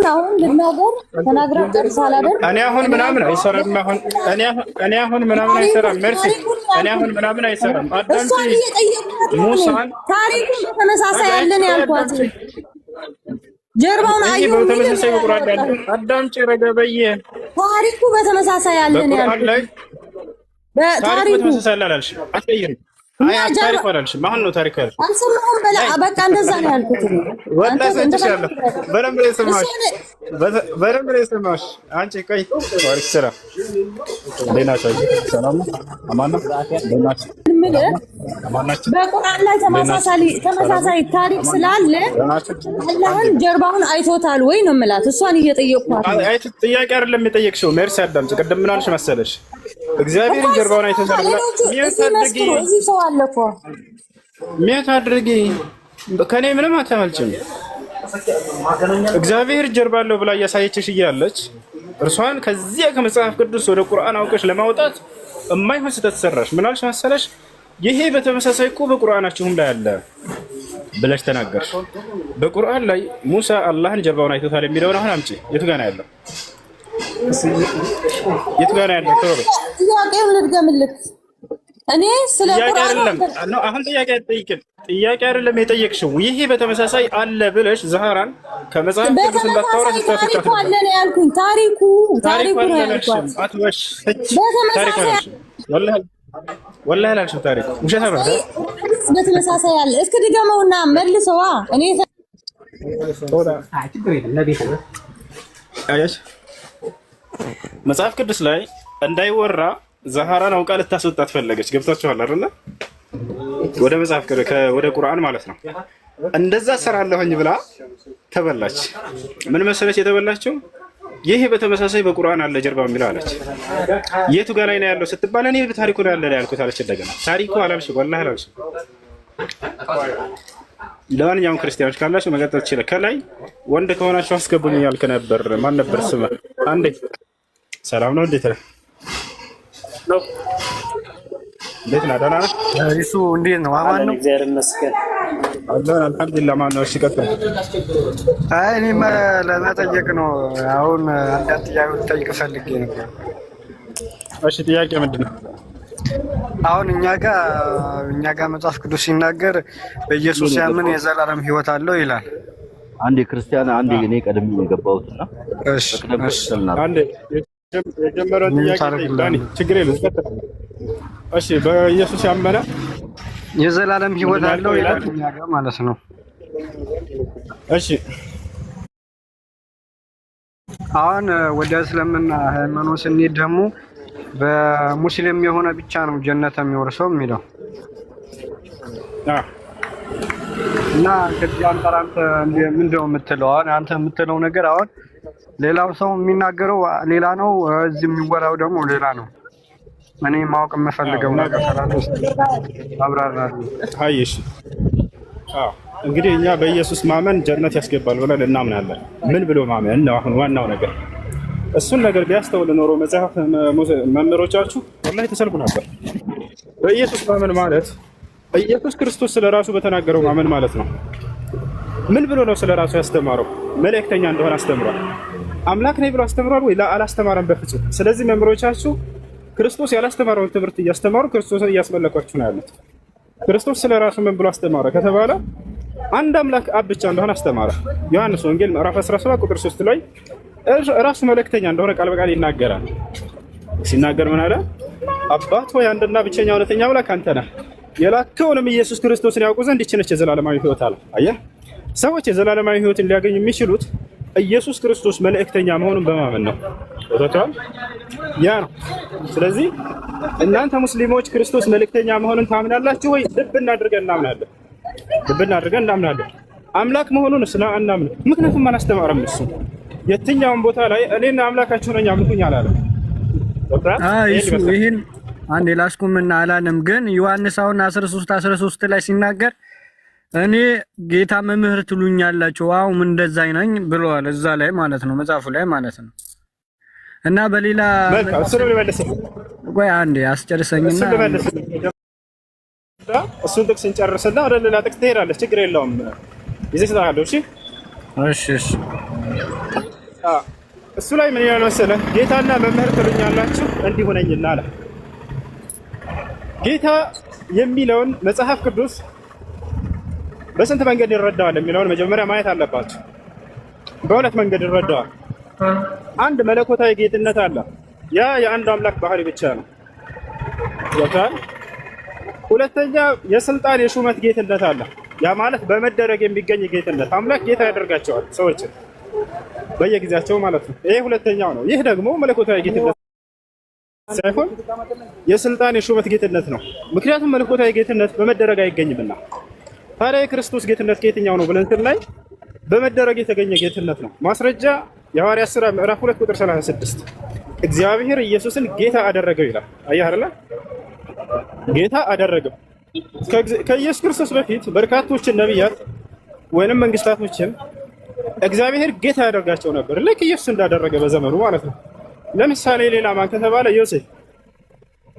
አሁን ልናገር ተናግረህ ጨርሰሃል አይደል? እኔ አሁን ምናምን አይሰራም። እኔ አሁን ምናምን አይሰራም። መርሲ እኔ አሁን ምናምን አይሰራም። አዳምጪ። ሙሳን ታሪኩን በተመሳሳይ ያለን ያልኳት ጀርባውን አየሁ። በተመሳሳይ በቁርአን ላይ አዳምጪ። ረገበየ ታሪኩ በተመሳሳይ ያለን ያልኳት ታሪኩ በተመሳሳይ አላልሽ አትቀይሪ። ታሪኩ አላልሽም። ማን ነው ታሪኩ ያልሽ? አልሰማሁም። በቃ እንደዛ ነው ያልኩት። በደንብ ነው የሰማሁሽ። አንቺ ቆይ ወርክ ስራ ለናቸው ሰላም አማና ለናቸው በቁርአን ላይ ተመሳሳይ ታሪክ ስላለ አላህን ጀርባውን አይቶታል ወይ ነው የምላት። እሷን እየጠየቅኳት አይት ጥያቄ አይደለም የጠየቅሽው። መርሲ አዳምጪ። ቅድም ምን አልሽ መሰለሽ? እግዚአብሔር ጀርባውን አይቶታል ብላ እዚህ ሰው አለ እኮ ሚያት አድርጊ። ከኔ ምንም አታመልጭም። እግዚአብሔር ጀርባ አለው ብላ እያሳየችሽ እያለች እርሷን ከዚያ ከመጽሐፍ ቅዱስ ወደ ቁርአን አውቀሽ ለማውጣት የማይሆን ስህተት ሰራሽ። ምን አልሽ መሰለሽ? ይሄ በተመሳሳይ እኮ በቁርአናችሁም ላይ አለ ብለሽ ተናገርሽ። በቁርአን ላይ ሙሳ አላህን ጀርባውን አይቶታል የሚለውን አሁን አምጪ። የቱ ጋር ነው ያለው? የቱ ጋር ነው ያለው? ጥያቄውን ልድገምልህ። እኔ ስለ ቁርአን ነው አሁን ጥያቄ አይደለም የጠየቅሽው። ይሄ በተመሳሳይ አለ ብለሽ ዛህራን ከመጽሐፍ ቅዱስ እንዳታወራ ታሪኩ አለ ነው ያልኩኝ። ታሪኩ ነው ያልኩት። አትወሽ። ታሪኩ አለሽ ወላሂ አላልሽም። ታሪኩ ውሸት ነው። በተመሳሳይ አለ። እስኪ ድገመውና መልሰዋ። እኔ አያሽ መጽሐፍ ቅዱስ ላይ እንዳይወራ ዛህራን አውቃ ልታስወጣት ፈለገች። ገብታችኋል አይደለ? ወደ መጽሐፍ ወደ ቁርአን ማለት ነው። እንደዛ ሰራለሁኝ ብላ ተበላች። ምን መሰለች የተበላችው? ይሄ በተመሳሳይ በቁርአን አለ ጀርባ የሚለው አለች። የቱ ጋር ላይ ነው ያለው ስትባል እኔ በታሪኩ ላይ ያለ ያልኩት አለች። እንደገና ታሪኩ አላልሽ ወላሂ አላልሽ። ለማንኛውም ክርስቲያኖች ካላችሁ መቀጠል ትችላል። ከላይ ወንድ ከሆናችሁ አስገቡኝ ያልክ ነበር። ማን ነበር ስምህ? አንዴ ሰላም ነው። እንዴት ነህ? እንዴት ነህ? ደህና ነህ? እሱ እንዴት ነው? አማን ነው? እግዚአብሔር ይመስገን አለን አልሐምዱሊላህ። ማን ነው? እሺ ቀጥል። አይ እኔማ ለመጠየቅ ነው። አሁን አንዳንድ ጥያቄ ልጠይቅ ፈልጌ ነበር። እሺ ጥያቄ ምንድን ነው? አሁን እኛ ጋር መጽሐፍ ቅዱስ ሲናገር በኢየሱስ ያምን የዘላለም ሕይወት አለው ይላል። አንድ ክርስቲያን አንድ እኔ ቀደም የገባሁትና እሺ አንድ የጀመረው ጥያቄ ዳኒ ችግር የለም። እሺ በኢየሱስ ያመነ የዘላለም ሕይወት አለው ይላል እኛ ጋር ማለት ነው። እሺ አሁን ወደ እስልምና ሃይማኖት ስንሄድ ደግሞ በሙስሊም የሆነ ብቻ ነው ጀነት የሚወርሰው የሚለው እና ከዚህ አንፃር አንተ ምንድነው የምትለው? አሁን አንተ የምትለው ነገር አሁን ሌላው ሰው የሚናገረው ሌላ ነው፣ እዚህ የሚወራው ደግሞ ሌላ ነው። እኔ ማወቅ የምፈልገው ነገር ስላለ አብራራልኝ። አይሽ እንግዲህ እኛ በኢየሱስ ማመን ጀነት ያስገባል ብለን እናምናለን። ምን ብሎ ማመን ነው አሁን ዋናው ነገር። እሱን ነገር ቢያስተውል ኖሮ መጽሐፍ መምህሮቻችሁ ወላሂ ተሰልቡ ነበር። በኢየሱስ ማመን ማለት ኢየሱስ ክርስቶስ ስለራሱ በተናገረው ማመን ማለት ነው። ምን ብሎ ነው ስለራሱ ያስተማረው? መልእክተኛ እንደሆነ አስተምሯል። አምላክ ነኝ ብሎ አስተምሯል ወይ? አላስተማረም በፍጹም። ስለዚህ መምህሮቻችሁ ክርስቶስ ያላስተማረውን ትምህርት እያስተማሩ ክርስቶስን እያስመለኳችሁ ነው ያሉት። ክርስቶስ ስለራሱ ምን ብሎ አስተማረ ከተባለ አንድ አምላክ አብ ብቻ እንደሆነ አስተማረ። ዮሐንስ ወንጌል ምዕራፍ 17 ቁጥር 3 ላይ ራሱ መልእክተኛ እንደሆነ ቃል በቃል ይናገራል። ሲናገር ምን አለ? አባት ሆይ አንድና ብቸኛ እውነተኛ አምላክ አንተ ነህ፣ የላከውንም ኢየሱስ ክርስቶስን ያውቁ ዘንድ ይህች ነች የዘላለማዊ ሕይወት አለ። አየህ፣ ሰዎች የዘላለማዊ ሕይወትን ሊያገኙ የሚችሉት ኢየሱስ ክርስቶስ መልእክተኛ መሆኑን በማመን ነው። ወጣቷል ያ ነው። ስለዚህ እናንተ ሙስሊሞች ክርስቶስ መልእክተኛ መሆኑን ታምናላችሁ ወይ? ልብ እናድርገን እናምናለን። ልብ እናድርገን እናምናለን። አምላክ መሆኑን ስለ አናምን። ምክንያቱም አላስተማረም። እሱ የትኛውን ቦታ ላይ እኔና አምላካችሁ ነኝ አምልኩኝ አላለም። ይህን አንድ ላስቁምና አላለም። ግን ዮሐንስ አሁን 13 ላይ ሲናገር እኔ ጌታ መምህር ትሉኛላችሁ አሁን እንደዛ ነኝ ብለዋል። እዛ ላይ ማለት ነው መጽሐፉ ላይ ማለት ነው። እና በሌላ ቆይ አንዴ አስጨርሰኝና እሱን ጥቅስ እንጨርስና ወደ ሌላ ጥቅስ ትሄዳለች። ችግር የለውም ይዘህ ትታለህ። እሺ እሺ። እሱ ላይ ምን ይላል መሰለህ? ጌታና መምህር ትሉኛላችሁ እንዲሁ ነኝና አለ። ጌታ የሚለውን መጽሐፍ ቅዱስ በስንት መንገድ ይረዳዋል የሚለውን መጀመሪያ ማየት አለባችሁ። በሁለት መንገድ ይረዳዋል። አንድ መለኮታዊ ጌትነት አለ። ያ የአንድ አምላክ ባህሪ ብቻ ነው። ያታል። ሁለተኛ የስልጣን የሹመት ጌትነት አለ። ያ ማለት በመደረግ የሚገኝ ጌትነት። አምላክ ጌታ ያደርጋቸዋል ሰዎችን በየጊዜያቸው ማለት ነው። ይሄ ሁለተኛው ነው። ይህ ደግሞ መለኮታዊ ጌትነት ሳይሆን የስልጣን የሹመት ጌትነት ነው። ምክንያቱም መለኮታዊ ጌትነት በመደረግ አይገኝምና። ታዲያ የክርስቶስ ጌትነት ከየትኛው ነው ብለን ስናይ በመደረግ የተገኘ ጌትነት ነው። ማስረጃ የሐዋርያት ሥራ ምዕራፍ 2 ቁጥር 36 እግዚአብሔር ኢየሱስን ጌታ አደረገው ይላል። አየህ አይደል? ጌታ አደረገው። ከኢየሱስ ክርስቶስ በፊት በርካቶችን ነቢያት ወይንም መንግስታቶችን እግዚአብሔር ጌታ ያደርጋቸው ነበር፣ ልክ ኢየሱስ እንዳደረገ በዘመኑ ማለት ነው። ለምሳሌ ሌላ ማን ከተባለ ዮሴፍ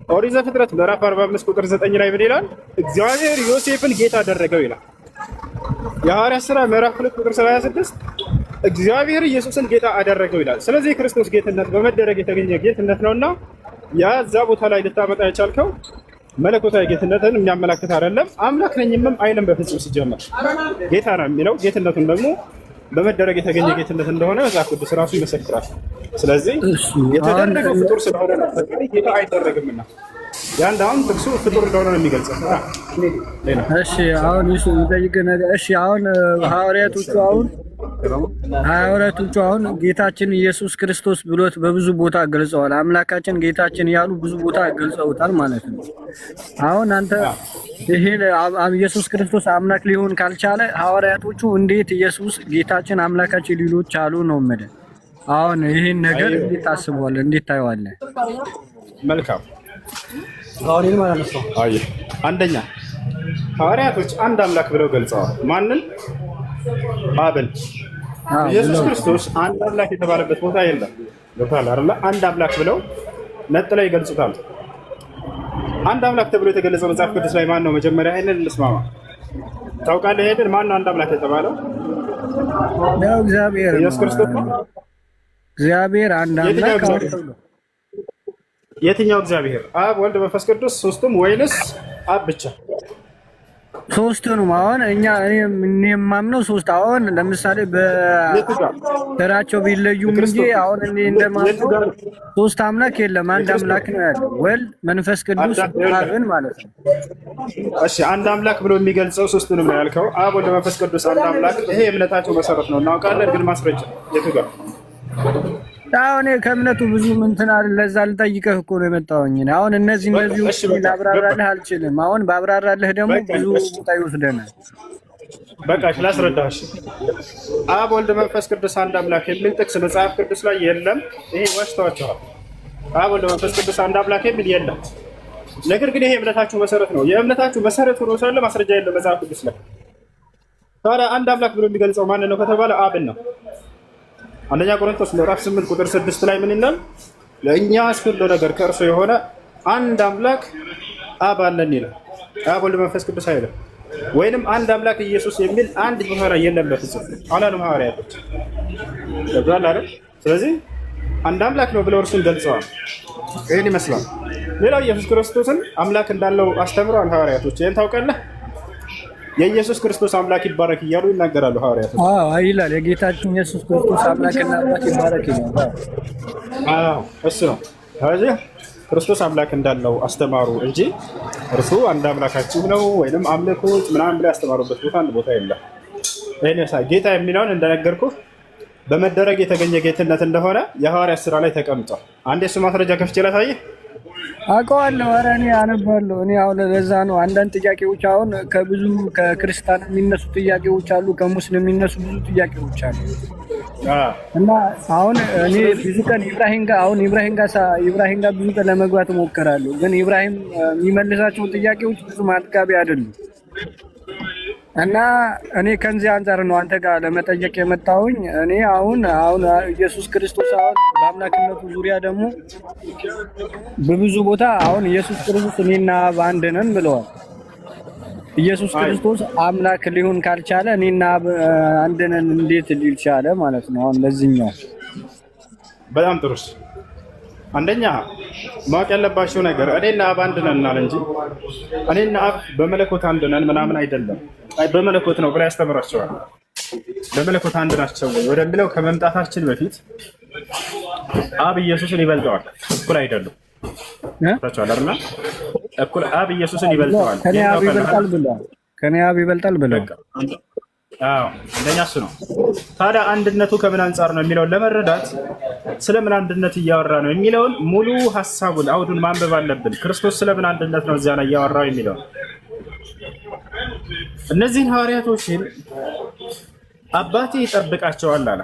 ኦሪት ዘፍጥረት ምዕራፍ 45 ቁጥር 9 ላይ ምን ይላል? እግዚአብሔር ዮሴፍን ጌታ አደረገው ይላል። የሐዋርያት ሥራ ምዕራፍ 2 ቁጥር 36 እግዚአብሔር ኢየሱስን ጌታ አደረገው ይላል። ስለዚህ የክርስቶስ ጌትነት በመደረግ የተገኘ ጌትነት ነውና ያ እዛ ቦታ ላይ ልታመጣ የቻልከው መለኮታዊ ጌትነትን የሚያመላክት አይደለም። አምላክ ነኝም አይልም በፍጹም። ሲጀመር ጌታ ነው የሚለው ጌትነቱን ደግሞ በመደረግ የተገኘ ጌትነት እንደሆነ መጽሐፍ ቅዱስ ራሱ ይመሰክራል። ስለዚህ የተደረገው ፍጡር ስለሆነ ነው። ጌታ አይደረግምና ያን አሁን ጥቅሱ ፍጡር እንደሆነ ነው የሚገልጸው። እሺ አሁን እሱ ይጠይቅ ነገር። እሺ አሁን ሐዋርያቶቹ አሁን ጌታችን ኢየሱስ ክርስቶስ ብሎት በብዙ ቦታ ገልጸዋል። አምላካችን ጌታችን ያሉ ብዙ ቦታ ገልጸውታል ማለት ነው። አሁን አንተ ይሄ ኢየሱስ ክርስቶስ አምላክ ሊሆን ካልቻለ ሐዋርያቶቹ እንዴት ኢየሱስ ጌታችን አምላካችን ሊሉ ቻሉ ነው ማለት። አሁን ይሄን ነገር እንዴት ታስበዋለህ? እንዴት ታየዋለህ? መልካም አሁን ማለት ነው። አንደኛ ሐዋርያቶች አንድ አምላክ ብለው ገልጸዋል። ማንን? አብን። ኢየሱስ ክርስቶስ አንድ አምላክ የተባለበት ቦታ የለም። ገብቶሃል አይደል? አንድ አምላክ ብለው ነጥለው ይገልጹታል። አንድ አምላክ ተብሎ የተገለጸው መጽሐፍ ቅዱስ ላይ ማን ነው? መጀመሪያ ይሄንን እንስማማ። ታውቃለህ? ይሄንን ማን ነው አንድ አምላክ የተባለው? ነው እግዚአብሔር። ኢየሱስ ክርስቶስ እግዚአብሔር አንድ አምላክ። የትኛው እግዚአብሔር? አብ፣ ወልድ፣ መንፈስ ቅዱስ ሶስቱም ወይንስ አብ ብቻ? ሶስቱንም። አሁን እኔ የማምነው ሶስት። አሁን ለምሳሌ በተራቸው ቢለዩም እንጂ አሁን እኔ እንደማምነው ሶስት አምላክ የለም፣ አንድ አምላክ ነው ያለው። ወልድ፣ መንፈስ ቅዱስ፣ አብን ማለት ነው። እሺ አንድ አምላክ ብሎ የሚገልጸው ሶስቱንም ነው ያልከው። አብ፣ ወልድ፣ መንፈስ ቅዱስ አንድ አምላክ። ይሄ የእምነታቸው መሰረት ነው እናውቃለን። ግን ማስረጃ የቱ ጋር? አሁን ከእምነቱ ብዙ እንትን አይደል። ለዛ ልጠይቅህ እኮ ነው የመጣሁኝ። አሁን እነዚህ ላብራራልህ አልችልም። አሁን ባብራራልህ ደግሞ ብዙ ቦታ ይወስደናል። በቃ ላስረዳሽ። አብ፣ ወልድ፣ መንፈስ ቅዱስ አንድ አምላክ የሚል ጥቅስ መጽሐፍ ቅዱስ ላይ የለም። ይሄ ዋሽተዋቸዋል። አብ ወልድ መንፈስ ቅዱስ አንድ አምላክ የሚል የለም። ነገር ግን ይሄ የእምነታችሁ መሰረት ነው። የእምነታችሁ መሰረት ሆኖ ሳለ ማስረጃ የለም መጽሐፍ ቅዱስ ላይ። ታዲያ አንድ አምላክ ብሎ የሚገልጸው ማን ነው ከተባለ አብን ነው። አንደኛ ቆሮንቶስ ምዕራፍ 8 ቁጥር 6 ላይ ምን ይላል? ለእኛስ ሁሉ ነገር ከእርሱ የሆነ አንድ አምላክ አብ አለን ይላል። አብ ወልድ መንፈስ ቅዱስ አይደለም። ወይንም አንድ አምላክ ኢየሱስ የሚል አንድ ቡኻራ የለም በፍጹም አላለም ሐዋርያቶች። ገባል አይደል? ስለዚህ አንድ አምላክ ነው ብለው እርሱን ገልጸዋል። ይሄን ይመስላል። ሌላው ኢየሱስ ክርስቶስን አምላክ እንዳለው አስተምረዋል ሐዋርያቶች። ይሄን ታውቃለህ? የኢየሱስ ክርስቶስ አምላክ ይባረክ እያሉ ይናገራሉ ሐዋርያቶች። ይላል የጌታችን ኢየሱስ ክርስቶስ አምላክና አባት ይባረክ ይላል። እሱ ነው። ስለዚህ ክርስቶስ አምላክ እንዳለው አስተማሩ እንጂ እርሱ አንድ አምላካችን ነው ወይንም አምልኩት ምናምን ብለው ያስተማሩበት ቦታ አንድ ቦታ የለም። ይሄን ጌታ የሚለውን እንደነገርኩህ በመደረግ የተገኘ ጌትነት እንደሆነ የሐዋርያት ስራ ላይ ተቀምጧል። አንድ የሱ ማስረጃ ከፍቼ ላሳየህ። አውቀዋለሁ። ኧረ እኔ አነባለሁ። እኔ አሁን ለዛ ነው አንዳንድ ጥያቄዎች አሁን ከብዙ ከክርስቲያን የሚነሱ ጥያቄዎች አሉ፣ ከሙስሊም የሚነሱ ብዙ ጥያቄዎች አሉ። እና አሁን እኔ ብዙ ቀን ኢብራሂም ጋር ብዙ ቀን ለመግባት እሞክራለሁ፣ ግን ኢብራሂም የሚመልሳቸው ጥያቄዎች ብዙ ማጥጋቢ አይደሉም። እና እኔ ከዚህ አንጻር ነው አንተ ጋር ለመጠየቅ የመጣሁኝ። እኔ አሁን ኢየሱስ ክርስቶስ አሁን በአምላክነቱ ዙሪያ ደግሞ በብዙ ቦታ አሁን ኢየሱስ ክርስቶስ እኔና አብ አንድ ነን ብለዋል። ኢየሱስ ክርስቶስ አምላክ ሊሆን ካልቻለ እኔና አብ አንድ ነን እንዴት ሊል ቻለ ማለት ነው? አሁን ለዚህኛው በጣም ጥሩ። አንደኛ ማወቅ ያለባቸው ነገር እኔና አብ አንድ ነን አለ እንጂ እኔና አብ በመለኮት አንድ ነን ምናምን አይደለም። በመለኮት ነው ብላ ያስተምራቸዋል። በመለኮት አንድ ናቸው ወደሚለው ከመምጣታችን በፊት አብ ኢየሱስን ይበልጠዋል። እኩል አይደሉም። ታቻላልና እኩል አብ ኢየሱስን ይበልጠዋል። ከኔ አብ ይበልጣል ብለው አንደኛ እሱ ነው። ታዲያ አንድነቱ ከምን አንጻር ነው የሚለውን ለመረዳት ስለምን አንድነት እያወራ ነው የሚለውን ሙሉ ሀሳቡን አውዱን ማንበብ አለብን። ክርስቶስ ስለምን አንድነት ነው እዚያ ላይ እያወራው የሚለውን እነዚህን ሐዋርያቶችን አባቴ ይጠብቃቸዋል አለ።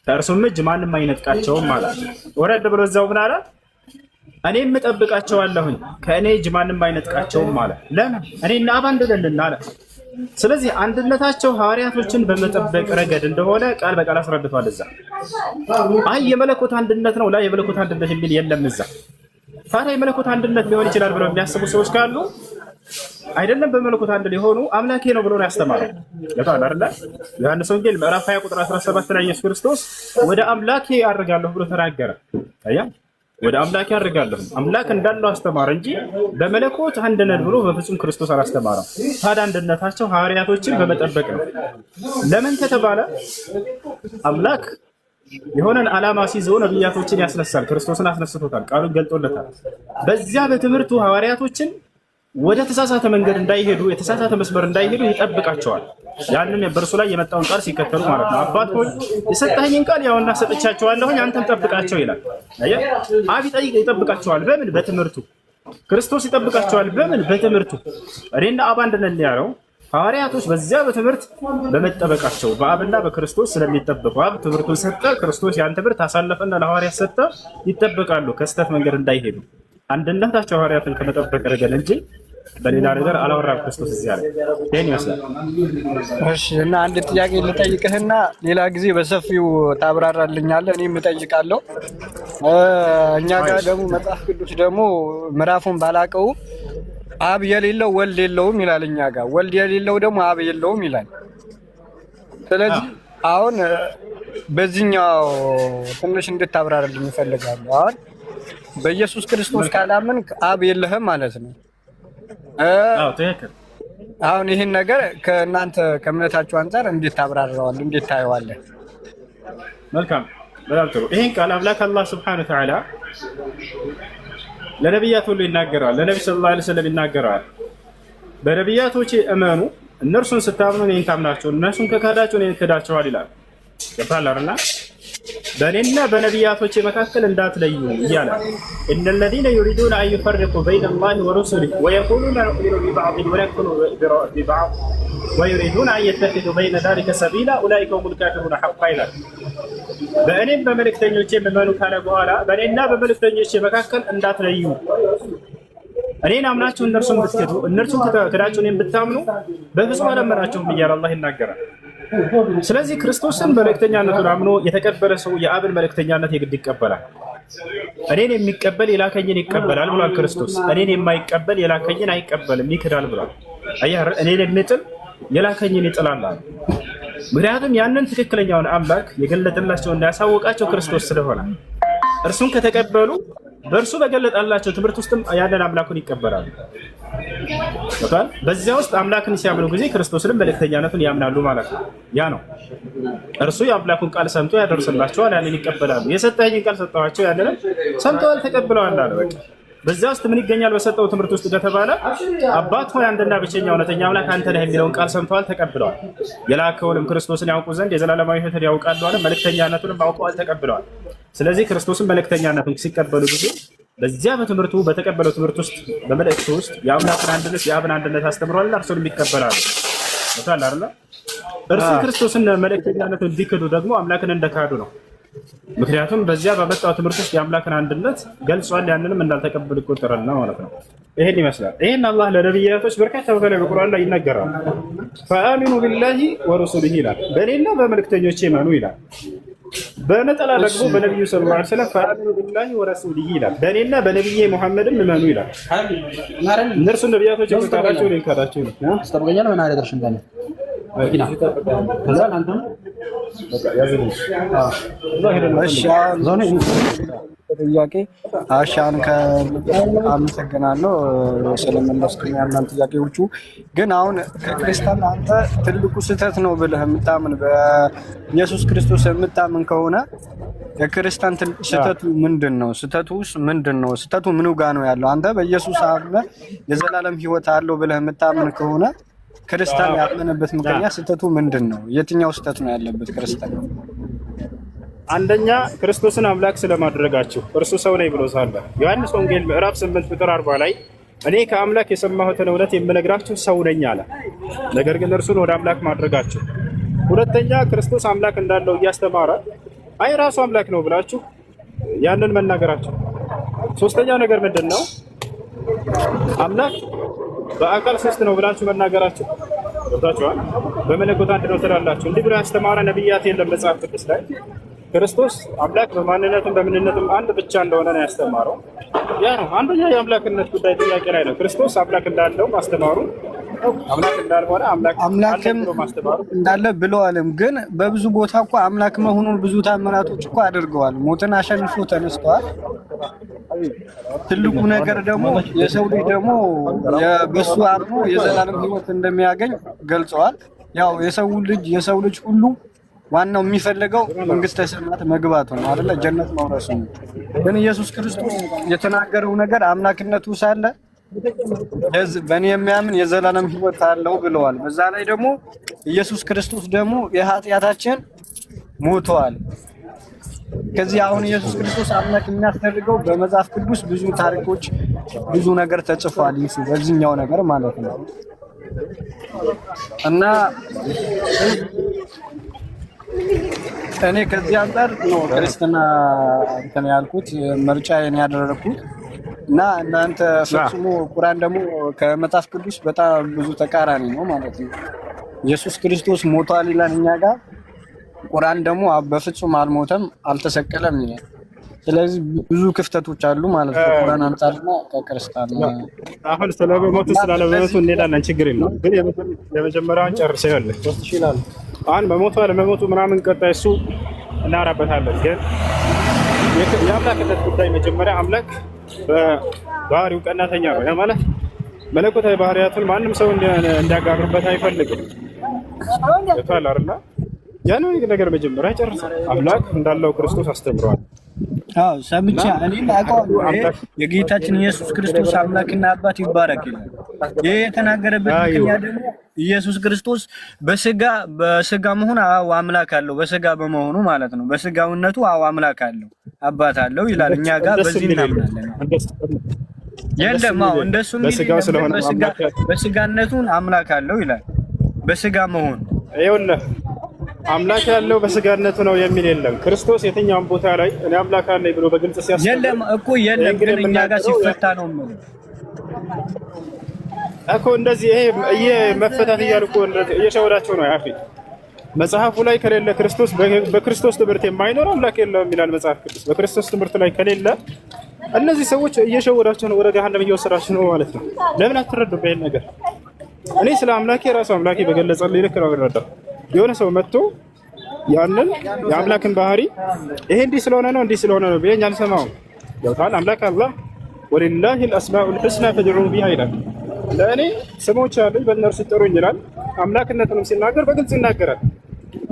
ከእርሱም እጅ ማንም አይነጥቃቸውም አለ። ወረድ ብሎ እዛው ምን አለ? እኔም እጠብቃቸዋለሁኝ ከእኔ እጅ ማንም አይነጥቃቸውም አለ። ለምን? እኔና አብ አንድ ነን አለ። ስለዚህ አንድነታቸው ሐዋርያቶችን በመጠበቅ ረገድ እንደሆነ ቃል በቃል አስረድቷል። እዛ አይ የመለኮት አንድነት ነው ላይ የመለኮት አንድነት የሚል የለም እዛ። ታዲያ የመለኮት አንድነት ሊሆን ይችላል ብለው የሚያስቡ ሰዎች ካሉ አይደለም በመለኮት አንድ ሊሆኑ አምላኬ ነው ብሎ ነው ያስተማረው። ለታላ አይደለ? ዮሐንስ ወንጌል ምዕራፍ 20 ቁጥር 17 ላይ ኢየሱስ ክርስቶስ ወደ አምላኬ አድርጋለሁ ብሎ ተናገረ። አያ ወደ አምላኬ አድርጋለሁ አምላክ እንዳለው አስተማረ እንጂ በመለኮት አንድ ነን ብሎ በፍጹም ክርስቶስ አላስተማረም። ታዲያ አንድነታቸው ሐዋርያቶችን በመጠበቅ ነው። ለምን ከተባለ አምላክ የሆነን ዓላማ ሲይዘው ነብያቶችን ያስነሳል። ክርስቶስን አስነስቶታል፣ ቃሉን ገልጦለታል። በዚያ በትምህርቱ ሐዋርያቶችን ወደ ተሳሳተ መንገድ እንዳይሄዱ የተሳሳተ መስመር እንዳይሄዱ ይጠብቃቸዋል። ያንን በእርሱ ላይ የመጣውን ቃል ሲከተሉ ማለት ነው። አባት ሆይ የሰጠኸኝን ቃል ያውና ሰጥቻቸዋለሁኝ አንተም ጠብቃቸው ይላል። አየህ፣ አብ ይጠብቃቸዋል። በምን? በትምህርቱ። ክርስቶስ ይጠብቃቸዋል። በምን? በትምህርቱ። እኔና አብ አንድ ነን ያለው ሐዋርያቶች በዚያ በትምህርት በመጠበቃቸው በአብና በክርስቶስ ስለሚጠበቁ አብ ትምህርቱን ሰጠ፣ ክርስቶስ ያን ትምህርት አሳለፈና ለሐዋርያት ሰጠ። ይጠበቃሉ ከስተት መንገድ እንዳይሄዱ። አንድነታቸው ሐዋርያትን ከመጠበቅ ረገድ እንጂ በሌላ ነገር አላወራም ክርስቶስ እዚያ ላይ። ይሄን ይመስላል። እሺ፣ እና አንድ ጥያቄ ልጠይቅህና ሌላ ጊዜ በሰፊው ታብራራልኛለህ። እኔም እጠይቃለሁ። እኛ ጋር ደግሞ መጽሐፍ ቅዱስ ደግሞ ምዕራፉን ባላቀው አብ የሌለው ወልድ የለውም ይላል። እኛ ጋር ወልድ የሌለው ደግሞ አብ የለውም ይላል። ስለዚህ አሁን በዚህኛው ትንሽ እንድታብራራልኝ እፈልጋለሁ። አሁን በኢየሱስ ክርስቶስ ካላምን አብ የለህም ማለት ነው። አሁን ይህን ነገር ከእናንተ ከእምነታችሁ አንጻር እንዴት ታብራራዋለህ? እንዴት ታየዋለህ? መልካም፣ በጣም ጥሩ። ይህን ቃል አምላክ አላህ ስብሐነሁ ወተዓላ ለነቢያት ሁሉ ይናገራል። ለነቢ ሰለላሁ ዐለይሂ ወሰለም ይናገራል። በነቢያቶቼ እመኑ፣ እነርሱን ስታምኑ እኔን ታምናቸው፣ እነርሱን ከካዳቸው እኔን ክዳቸዋል ይላል። ገባላርና በእኔና በነቢያቶቼ መካከል እንዳትለዩ እያለ እነ ለዚነ ዩሪዱነ አን ዩፈሪቁ በይነ አላሂ ወረሱሊሂ ወየቁሉነ ኑእሚኑ ቢበዕድን ወነክፍሩ ቢበዕድ ወዩሪዱነ አን የተኺዙ በይነ ዛሊከ ሰቢላ ኡላኢከ ሁሙል ካፊሩነ ሐqqን ይላል። በእኔም በመልእክተኞቼ እመኑ ካለ በኋላ በእኔና በመልእክተኞቼ መካከል እንዳትለዩ፣ እኔን አምናችሁ እነርሱን ብትክዱ፣ እነርሱን ክዳችሁ እኔን ብታምኑ በፍጹም አላመናችሁም እያለ አላህ ይናገራል። ስለዚህ ክርስቶስን መልእክተኛነቱን አምኖ የተቀበለ ሰው የአብን መልእክተኛነት የግድ ይቀበላል። እኔን የሚቀበል የላከኝን ይቀበላል ብሏል ክርስቶስ። እኔን የማይቀበል የላከኝን አይቀበልም ይክዳል ብሏል። አየህ፣ እኔን የሚጥል የላከኝን ይጥላል። ምክንያቱም ያንን ትክክለኛውን አምላክ የገለጠላቸውና ያሳወቃቸው ክርስቶስ ስለሆነ እርሱን ከተቀበሉ በእርሱ በገለጠላቸው ትምህርት ውስጥም ያንን አምላኩን ይቀበላሉ። በዚያ ውስጥ አምላክን ሲያምኑ ጊዜ ክርስቶስንም መልእክተኛነቱን ያምናሉ ማለት ነው። ያ ነው እርሱ የአምላኩን ቃል ሰምቶ ያደርስላቸዋል፣ ያንን ይቀበላሉ። የሰጠኸኝን ቃል ሰጠኋቸው፣ ያንንም ሰምተዋል ተቀብለዋል አለ። በቃ በዚያ ውስጥ ምን ይገኛል? በሰጠው ትምህርት ውስጥ እንደተባለ አባት ሆይ አንድና ብቸኛ እውነተኛ አምላክ አንተ ነህ የሚለውን ቃል ሰምተዋል ተቀብለዋል። የላከውንም ክርስቶስን ያውቁ ዘንድ የዘላለማዊ ሕይወትን ያውቃሉ አለ። መልእክተኛነቱንም አውቀዋል ተቀብለዋል። ስለዚህ ክርስቶስን መልእክተኛነቱን ሲቀበሉ ጊዜ በዚያ በትምህርቱ በተቀበለው ትምህርት ውስጥ በመልእክቱ ውስጥ የአምላክን አንድነት የአብን አንድነት አስተምሯልና እርሱንም ይቀበላሉ። ታላ አይደል? እርሱ ክርስቶስን መልእክተኛነቱን ቢክዱ ደግሞ አምላክን እንደካዱ ነው። ምክንያቱም በዚያ በመጣው ትምህርት ውስጥ የአምላክን አንድነት ገልጿል። ያንንም እንዳልተቀበሉ ይቆጠራልና ማለት ነው። ይሄን ይመስላል። ይሄን አላህ ለነብያቶች በርካታ በተለይ በቁርአን ላይ ይናገራል። ፈአሚኑ ቢላሂ ወረሱሊሂ ይላል። በእኔና በመልእክተኞቼ እመኑ ይላል። በነጠላ ደግሞ በነብዩ ሰለላሁ ዐለይሂ ወሰለም ፈአሚኑ ቢላሂ ወረሱሊሂ ይላል። በእኔና በነብዬ ሙሐመድም እመኑ ይላል። እነርሱ ነብያቶች የካዳቸው ነው የካዳቸው ነው አስተባባኛለ ምን አደረግሽ እንዴ ወኪና ከዛ አንተም በቃ ያዘኝ ጥያቄ አሻን አመሰግናለሁ ስለመለስኩኝ ያንን ጥያቄዎቹ። ግን አሁን ከክርስቲያን አንተ ትልቁ ስህተት ነው ብለህ የምታምን በኢየሱስ ክርስቶስ የምታምን ከሆነ የክርስቲያን ስህተቱ ምንድን ነው? ስህተቱስ ምንድን ነው? ስህተቱ ምኑ ጋር ነው ያለው? አንተ በኢየሱስ አምነህ የዘላለም ሕይወት አለው ብለህ የምታምን ከሆነ ክርስቲያን ያመነበት ምክንያት ስህተቱ ምንድን ነው? የትኛው ስህተት ነው ያለበት ክርስቲያን? አንደኛ ክርስቶስን አምላክ ስለማድረጋችሁ እርሱ ሰው ነኝ ብሎ ሳለ ዮሐንስ ወንጌል ምዕራፍ 8 ቁጥር 40 ላይ እኔ ከአምላክ የሰማሁትን እውነት የምነግራችሁ ሰው ነኝ አለ። ነገር ግን እርሱን ወደ አምላክ ማድረጋችሁ። ሁለተኛ ክርስቶስ አምላክ እንዳለው እያስተማረ አይ ራሱ አምላክ ነው ብላችሁ ያንን መናገራችሁ። ሶስተኛው ነገር ምንድን ነው? አምላክ በአካል ሶስት ነው ብላችሁ መናገራችሁ። ወጣችኋል። በመለኮት አንድ ነው ትላላችሁ። እንዲህ ብሎ ያስተማረ ነብያት የለም መጽሐፍ ቅዱስ ላይ። ክርስቶስ አምላክ በማንነቱም በምንነቱም አንድ ብቻ እንደሆነ ነው ያስተማረው። ያ ነው አንደኛ የአምላክነት ጉዳይ ጥያቄ ላይ ነው። ክርስቶስ አምላክ እንዳለው ማስተማሩ፣ አምላክ እንዳልሆነ አምላክም እንዳለ ብለዋልም። ግን በብዙ ቦታ እኮ አምላክ መሆኑን ብዙ ታምራቶች እኮ አድርገዋል። ሞትን አሸንፎ ተነስተዋል። ትልቁ ነገር ደግሞ የሰው ልጅ ደግሞ በሱ አምኖ የዘላለም ሕይወት እንደሚያገኝ ገልጸዋል። ያው የሰው ልጅ ሁሉ ዋናው የሚፈልገው መንግስተ ሰማያት መግባቱ ነው አይደለ? ጀነት መውረሱ ነው። ግን ኢየሱስ ክርስቶስ የተናገረው ነገር አምላክነቱ ሳለ በእኔ የሚያምን የዘላለም ሕይወት አለው ብለዋል። በዛ ላይ ደግሞ ኢየሱስ ክርስቶስ ደግሞ የኃጢአታችን ሞቷል። ከዚህ አሁን ኢየሱስ ክርስቶስ አምላክ የሚያስደርገው በመጽሐፍ ቅዱስ ብዙ ታሪኮች ብዙ ነገር ተጽፏል። ይሱ በዚህኛው ነገር ማለት ነው እና እኔ ከዚህ አንፃር ነው ክርስትና እንትን ያልኩት ምርጫዬን ያደረኩት እና እናንተ ፈጽሞ ቁርአን ደግሞ ከመጽሐፍ ቅዱስ በጣም ብዙ ተቃራኒ ነው ማለት ነው። ኢየሱስ ክርስቶስ ሞቷል ይላል እኛ ጋር፣ ቁርአን ደግሞ በፍጹም አልሞተም አልተሰቀለም ይላል። ስለዚህ ብዙ ክፍተቶች አሉ ማለት ነው ከቁርአን አንፃርና ከክርስቲያና። አሁን ስለመሞቱ ስላለመሞቱ እንሄዳለን፣ ችግር የለም። ግን የመጀመሪያውን ጨርሰው ይችላል። አሁን መሞቱ አለመሞቱ ምናምን ቀጣይ እሱ እናወራበታለን። ግን የአምላክነት ጉዳይ መጀመሪያ አምላክ በባህሪው ቀናተኛ ነው ማለት መለኮታዊ ባህሪያቱን ማንም ሰው እንዲያጋርበት አይፈልግም። ይታል አይደል? ያን ነገር መጀመሪያ ጨርሰን አምላክ እንዳለው ክርስቶስ አስተምሯል። አዎ ሰምቻ እኔም አውቀዋለሁ። የጌታችን ኢየሱስ ክርስቶስ አምላክና አባት ይባረክ ይላል። ይሄ የተናገረበት ምክንያት ደግሞ ኢየሱስ ክርስቶስ በስጋ መሆን አዎ አምላክ አለው፣ በስጋ በመሆኑ ማለት ነው። በስጋውነቱ አዎ አምላክ አለው፣ አባት አለው ይላል። እኛ ጋር በዚህ እናምናለን። የለም አዎ እንደሱ በስጋነቱን አምላክ አለው ይላል። በስጋ መሆኑ ይኸውልህ አምላክ ያለው በስጋነቱ ነው የሚል የለም። ክርስቶስ የትኛውም ቦታ ላይ እኔ አምላክ አለኝ ብሎ በግልጽ ሲያስተምር የለም እኮ የለም፣ ግን እኛ ጋር ሲፈታ ነው ማለት እኮ እንደዚህ ይሄ መፈታት እያሉ እኮ እየሸወዳቸው ነው። ያፊ መጽሐፉ ላይ ከሌለ ክርስቶስ በክርስቶስ ትምህርት የማይኖር አምላክ የለውም ይላል መጽሐፍ ቅዱስ። በክርስቶስ ትምህርት ላይ ከሌለ እነዚህ ሰዎች እየሸወዳቸው ነው፣ ወደ ገሃነም እየወሰዳቸው ነው ማለት ነው። ለምን አትረዱም ይሄን ነገር? እኔ ስለ አምላኬ ራሱ አምላኬ በገለጸልኝ ልክ ነው የምረዳው። የሆነ ሰው መጥቶ ያንን የአምላክን ባህሪ ይሄ እንዲህ ስለሆነ ነው እንዲህ ስለሆነ ነው ቢለኝ አልሰማውም። ያውታል አምላክ አላህ ወሊላሂ አልአስማኡል ሑስና ፈድዑ ቢሃ ይላል። ለእኔ ስሞች አሉኝ በእነርሱ ጥሩኝ ይላል። አምላክነቱንም ሲናገር በግልጽ ይናገራል።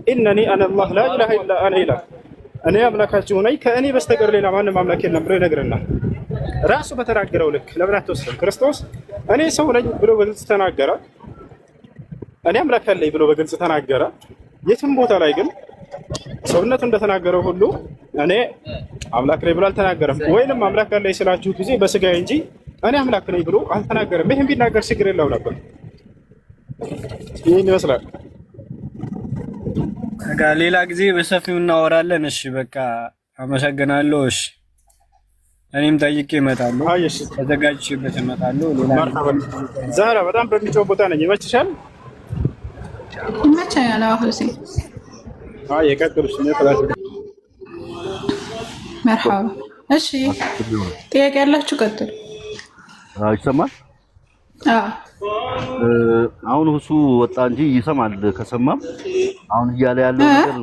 ኢነኒ አነ አላህ ላ ኢላሃ ኢላ አነ ይላል። እኔ አምላካችሁ ነኝ ከእኔ በስተቀር ሌላ ማንም አምላክ የለም ብሎ ይነግረናል። ራሱ በተናገረው ልክ ለምን አትወስድም? ክርስቶስ እኔ ሰው ነኝ ብሎ በግልጽ ተናገረ። እኔ አምላክ አለኝ ብሎ በግልጽ ተናገረ። የትም ቦታ ላይ ግን ሰውነቱ እንደተናገረው ሁሉ እኔ አምላክ ነኝ ብሎ አልተናገረም። ወይንም አምላክ አለኝ ስላችሁ ጊዜ በስጋዬ እንጂ እኔ አምላክ ነኝ ብሎ አልተናገረም። ይህም ቢናገር ችግር የለው ነበር። ይህን ይመስላል። ሌላ ጊዜ በሰፊው እናወራለን። እሺ በቃ አመሰግናለሁ። እሺ እኔም ጠይቄ እመጣለሁ። አይሽ ተዘጋጅቼበት እመጣለሁ። ሌላ ዛራ በጣም በሚጮህ ቦታ ነኝ። ይመችሻል? ይመቸኛል። አሁን የቀጥሉሽ ነው ፍላሽ መርሐባ። እሺ ጥያቄ ያላችሁ ቀጥሉ። ይሰማል? አሁን ሁሱ ወጣ እንጂ ይሰማል። ከሰማም አሁን እያለ ያለው ነገር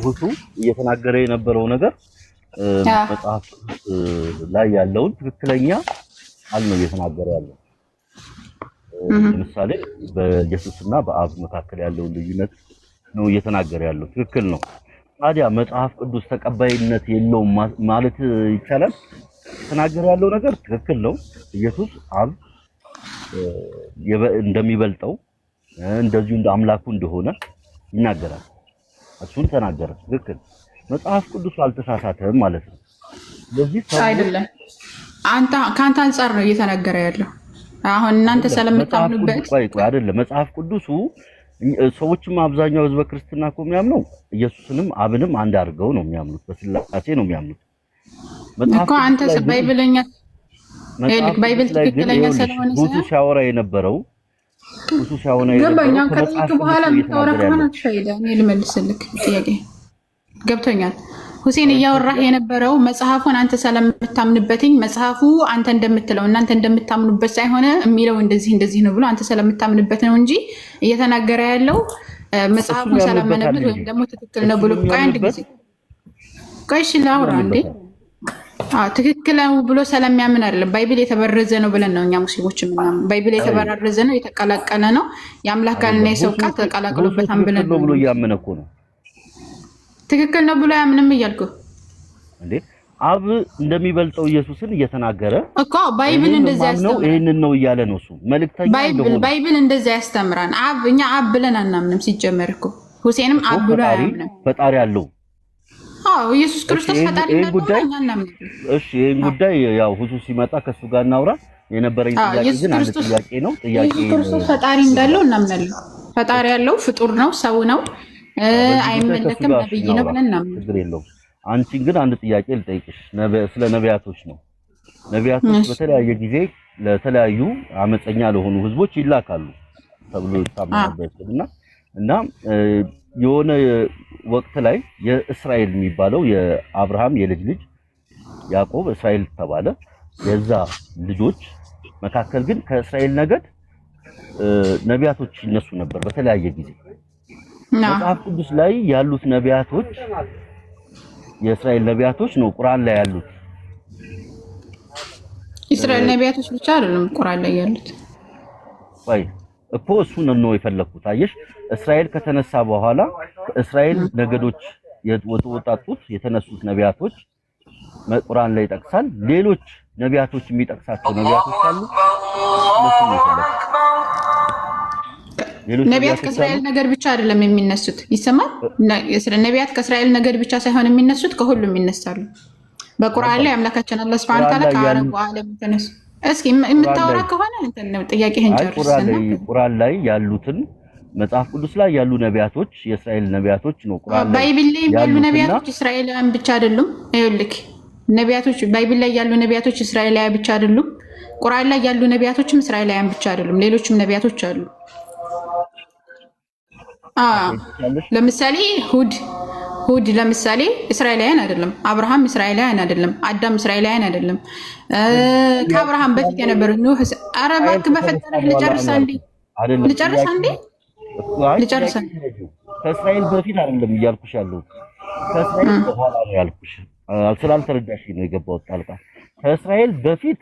ሁሱ እየተናገረ የነበረው ነገር መጽሐፍ ላይ ያለውን ትክክለኛ ቃል ነው እየተናገረ ያለው። ለምሳሌ በኢየሱስና በአብ መካከል ያለውን ልዩነት ነው እየተናገረ ያለው። ትክክል ነው። ታዲያ መጽሐፍ ቅዱስ ተቀባይነት የለውም ማለት ይቻላል? እየተናገረ ያለው ነገር ትክክል ነው። ኢየሱስ አብ እንደሚበልጠው እንደዚሁ እንደ አምላኩ እንደሆነ ይናገራል። እሱን ተናገረ። ትክክል። መጽሐፍ ቅዱስ አልተሳሳተም ማለት ነው። ስለዚህ አይደለም ከአንተ አንጻር ነው እየተናገረ ያለው። አሁን እናንተ ስለምታምኑበት አይደለም። መጽሐፍ ቅዱሱ ሰዎችም አብዛኛው ህዝበ ክርስትና እኮ የሚያምነው ኢየሱስንም አብንም አንድ አድርገው ነው የሚያምኑት። በስላሴ ነው የሚያምኑት። እኮ አንተ ባይብለኛ ባይብል ትክክለኛ ስለሆነ ሁሱ ሲያወራ የነበረው ገባኛው። ከጥቂት በኋላ የምታወራ ከሆነ ትሸይዳ እኔ ልመልስልክ ጥያቄ ገብቶኛል። ሁሴን እያወራህ የነበረው መጽሐፉን አንተ ስለምታምንበትኝ መጽሐፉ አንተ እንደምትለው እናንተ እንደምታምኑበት ሳይሆን የሚለው እንደዚህ ነው ብሎ አንተ ስለምታምንበት ነው እንጂ እየተናገረ ያለው መጽሐፉን ሰላመነበት ወይም ደግሞ ትክክል ነው ብሎ ቆይ አንድ ጊዜ ቆይ እሺ ላውራ እንዴ። ትክክል ነው ብሎ ስለሚያምን አይደለም። ባይብል የተበረዘ ነው ብለን ነው እኛ ሙስሊሞች የምናምን። ባይብል የተበረዘ ነው፣ የተቀላቀለ ነው፣ የአምላክ ቃልና የሰው ቃል ተቀላቅሎበታል ብለን ነው ብሎ እያመነ እኮ ነው። ትክክል ነው ብሎ ያምንም እያልኩ እንዴ። አብ እንደሚበልጠው ኢየሱስን እየተናገረ እኮ ባይብል እንደዛ ያስተምራል። ይሄንን ነው እያለ ነው እሱ መልእክተኛ እንደሆነ ባይብል እንደዛ ያስተምራል። እኛ አብ ብለን አናምንም ሲጀመር እኮ ሁሴንም አብ ብሎ አያምንም። ፈጣሪ አለው። ኢየሱስ ክርስቶስ ፈጣሪ እንደሆነ እኛ እናምናለን። እሺ ይሄን ጉዳይ ያው ሁሱ ሲመጣ ከሱ ጋር እናውራ። የነበረኝ ጥያቄ ግን አንድ ጥያቄ ነው። ኢየሱስ ክርስቶስ ፈጣሪ እንዳለው እናምናለን። ፈጣሪ ያለው ፍጡር ነው፣ ሰው ነው፣ አይመለክም፣ ነብይ ነው ብለን እናምናለን። ችግር የለውም። አንቺን ግን አንድ ጥያቄ ልጠይቅሽ። ስለ ነቢያቶች ነው። ነቢያቶች በተለያየ ጊዜ ለተለያዩ አመፀኛ ለሆኑ ህዝቦች ይላካሉ ተብሎ ይታመናል እና የሆነ ወቅት ላይ የእስራኤል የሚባለው የአብርሃም የልጅ ልጅ ያዕቆብ እስራኤል ተባለ። የዛ ልጆች መካከል ግን ከእስራኤል ነገድ ነቢያቶች ይነሱ ነበር በተለያየ ጊዜ። መጽሐፍ ቅዱስ ላይ ያሉት ነቢያቶች የእስራኤል ነቢያቶች ነው ቁርአን ላይ ያሉት። እስራኤል ነቢያቶች ብቻ አይደለም ቁርአን ላይ ያሉት። ወይ እኮ እሱን ነው የፈለኩት። አየሽ እስራኤል ከተነሳ በኋላ እስራኤል ነገዶች የተወጣጡት የተነሱት ነቢያቶች ቁርአን ላይ ይጠቅሳል። ሌሎች ነቢያቶች የሚጠቅሳቸው ነቢያቶች አሉ። ነቢያት ከእስራኤል ነገድ ብቻ አይደለም የሚነሱት። ይሰማል? ነቢያት ከእስራኤል ነገድ ብቻ ሳይሆን የሚነሱት ከሁሉም ይነሳሉ። በቁርአን ላይ አምላካችን አላህ ሱብሓነሁ ወተዓላ ከአረቡ ዓለም ተነሱ። እስኪ የምታወራ ከሆነ ጥያቄህን ጨርስ። ቁርአን ላይ ያሉትን መጽሐፍ ቅዱስ ላይ ያሉ ነቢያቶች የእስራኤል ነቢያቶች ነው። ቁርአን ላይ ባይብል ላይ ያሉ ነቢያቶች እስራኤላውያን ብቻ አይደሉም። ይኸውልህ ነቢያቶች ባይብል ላይ ያሉ ነቢያቶች እስራኤላውያን ብቻ አይደሉም። ቁርአን ላይ ያሉ ነቢያቶችም እስራኤላውያን ብቻ አይደሉም። ሌሎችም ነቢያቶች አሉ። ለምሳሌ ሁድ ለምሳሌ እስራኤላውያን አይደለም። አብርሃም እስራኤላውያን አይደለም። አዳም እስራኤላውያን አይደለም። ከአብርሃም በፊት የነበሩት ኑህ ኧረ እባክህ በፈጠረህ ልጨርስ አንዴ ከእስራኤል በፊት አይደለም እያልኩሽ ያለው ከእስራኤል በኋላ ነው ያልኩሽ። ስላልተረዳሽ ነው የገባሁት ጣልቃ። ከእስራኤል በፊት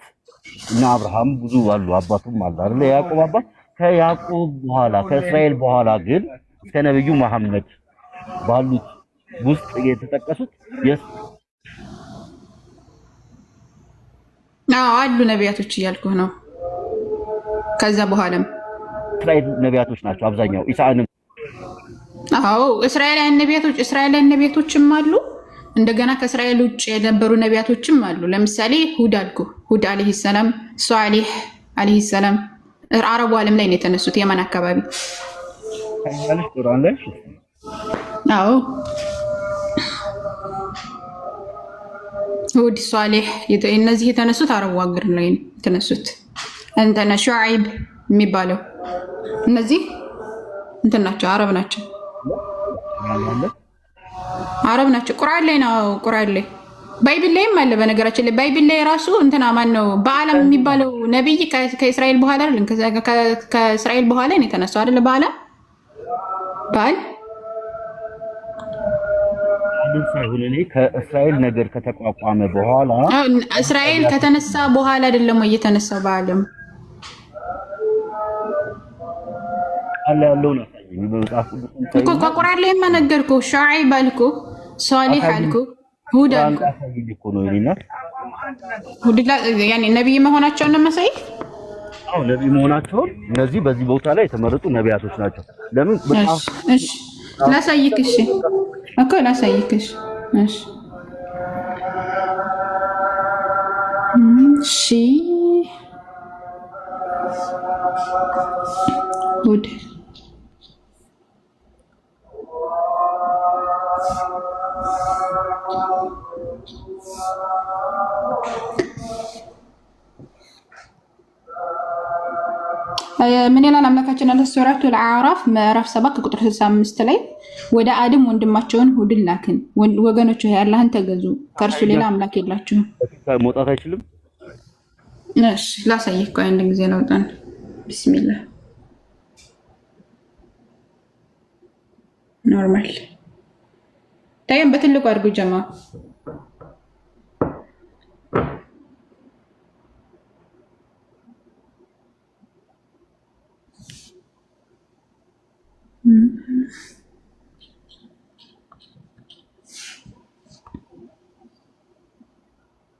እና አብርሃም ብዙ አሉ፣ አባቱም አለ አይደል? ያዕቆብ አባት። ከያዕቆብ በኋላ ከእስራኤል በኋላ ግን እስከ ነብዩ መሐመድ ባሉት ውስጥ የተጠቀሱት አሉ ነቢያቶች እያልኩህ ነው። ከዛ በኋላም እስራኤል ነቢያቶች ናቸው አብዛኛው። ኢሳንም እስራኤላውያን ነቢያቶችም አሉ። እንደገና ከእስራኤል ውጭ የነበሩ ነቢያቶችም አሉ። ለምሳሌ ሁድ አለይሂ ሰላም፣ ሷሊህ አለይሂ ሰላም አረቡ ዓለም ላይ ነው የተነሱት፣ የመን አካባቢ። ሁድ ሷሊህ እነዚህ የተነሱት አረቡ ሀገር ላይ ነው የተነሱት። እንተና ሹዓይብ የሚባለው እነዚህ እንትን ናቸው፣ አረብ ናቸው። ቁርአን ላይ ነው። ቁርአን ላይ ባይብል ላይም አለ። በነገራችን ላይ ባይብል ላይ ራሱ እንትና ማን ነው በአለም የሚባለው ነብይ ከእስራኤል በኋላ አይደል? ከእስራኤል በኋላ ነው የተነሳው አይደል? በዓል ከእስራኤል ነገር ከተቋቋመ በኋላ እስራኤል ከተነሳ በኋላ አይደለም ወይ የተነሳው በዓለም አለ ያለው ነው እኮ ከቁርአን ላይ ማነገርኩ። ሹዓይብ አልኩ፣ ሷሊህ አልኩ፣ ሁድ አልኩ። ያኔ ነብይ መሆናቸውን ነው መሳይ። ነብይ መሆናቸውን እነዚህ በዚህ ቦታ ላይ የተመረጡ ነቢያቶች ናቸው። ለምን እሺ ላሳይክሽ እኮ ላሳይክሽ። እሺ ሁድ ምን ይላል አምላካችን አለ ሱረቱል አዕራፍ ምዕራፍ 7 ቁጥር 65 ላይ ወደ አድም ወንድማቸውን ሁድን ላክን፣ ወገኖች ሆይ አላህን ተገዙ፣ ከእርሱ ሌላ አምላክ የላችሁም። መውጣት አይችልም። እሺ ላሳይህ ቆይ አንድ ጊዜ ለውጣን። ቢስሚላህ ኖርማል ታየም በትልቁ አድርጉ ጀማ።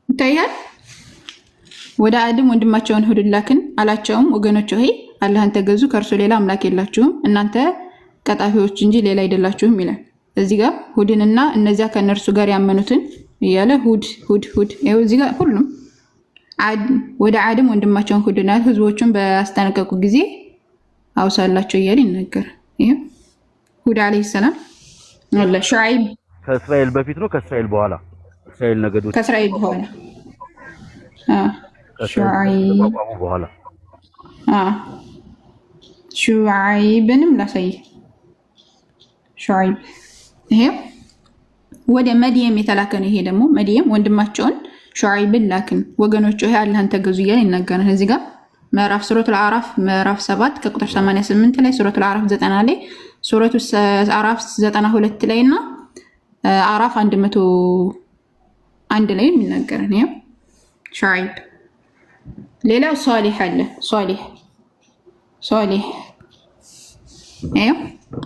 ይታያል። ወደ አድም ወንድማቸውን ሁድን ላክን አላቸውም፣ ወገኖች ሆይ አላህን ተገዙ፣ ከእርሱ ሌላ አምላክ የላችሁም፣ እናንተ ቀጣፊዎች እንጂ ሌላ አይደላችሁም ይላል። እዚህ ጋር ሁድንና እነዚያ ከነርሱ ጋር ያመኑትን እያለ ሁድ ይኸው እዚህ ጋር ሁሉም ወደ አድም ወንድማቸውን ሁድን ህዝቦቹን ባስጠነቀቁ ጊዜ አውሳላቸው እያለ ይናገር። ይሄ ሁድ አለይሂ ሰላም አለ። ሹዓይብ ከእስራኤል በፊት ነው ከእስራኤል በኋላ? እስራኤል ነገዶች ከእስራኤል በኋላ ሹዓይብ በኋላ ሹዓይብንም ላሳይ። ሹዓይብ ይሄ ወደ መድየም የተላከ ነው። ይሄ ደግሞ መድየም ወንድማቸውን ሹዓይብን ላክን፣ ወገኖች ሆይ አላህን ተገዙ እያለ ይናገራል። እዚህ ጋር ምዕራፍ ሱረቱል አዕራፍ ምዕራፍ 7 ከቁጥር 88 ላይ፣ ሱረቱል አዕራፍ 90 ላይ፣ ሱረቱል አዕራፍ 92 ላይ እና አዕራፍ 101 ላይ የሚናገረን ነው ሹዓይብ። ሌላው ሷሊህ አለ። ሷሊህ ይሄው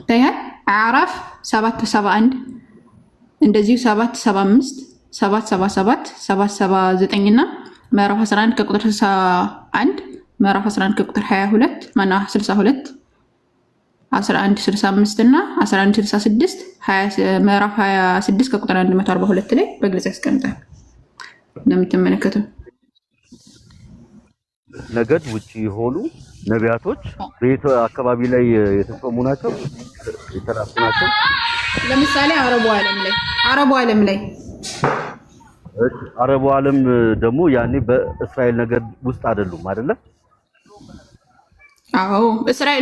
ታያል። አዕራፍ 771 እንደዚሁ 775 777 779 እና ምዕራፍ 11 ከቁጥር 61 ምዕራፍ 11 ከቁጥር 22 ማና 62 1165 እና 1166 ምዕራፍ 26 ከቁጥር 142 ላይ በግልጽ ያስቀምጣል። እንደምትመለከተው ነገድ ውጪ የሆኑ ነቢያቶች በየት አካባቢ ላይ የተሾሙ ናቸው? የተላኩ ናቸው? ለምሳሌ አረቡ ዓለም ላይ አረቡ ዓለም ደግሞ ያኔ በእስራኤል ነገድ ውስጥ አይደሉም አይደለ? አዎ እስራኤል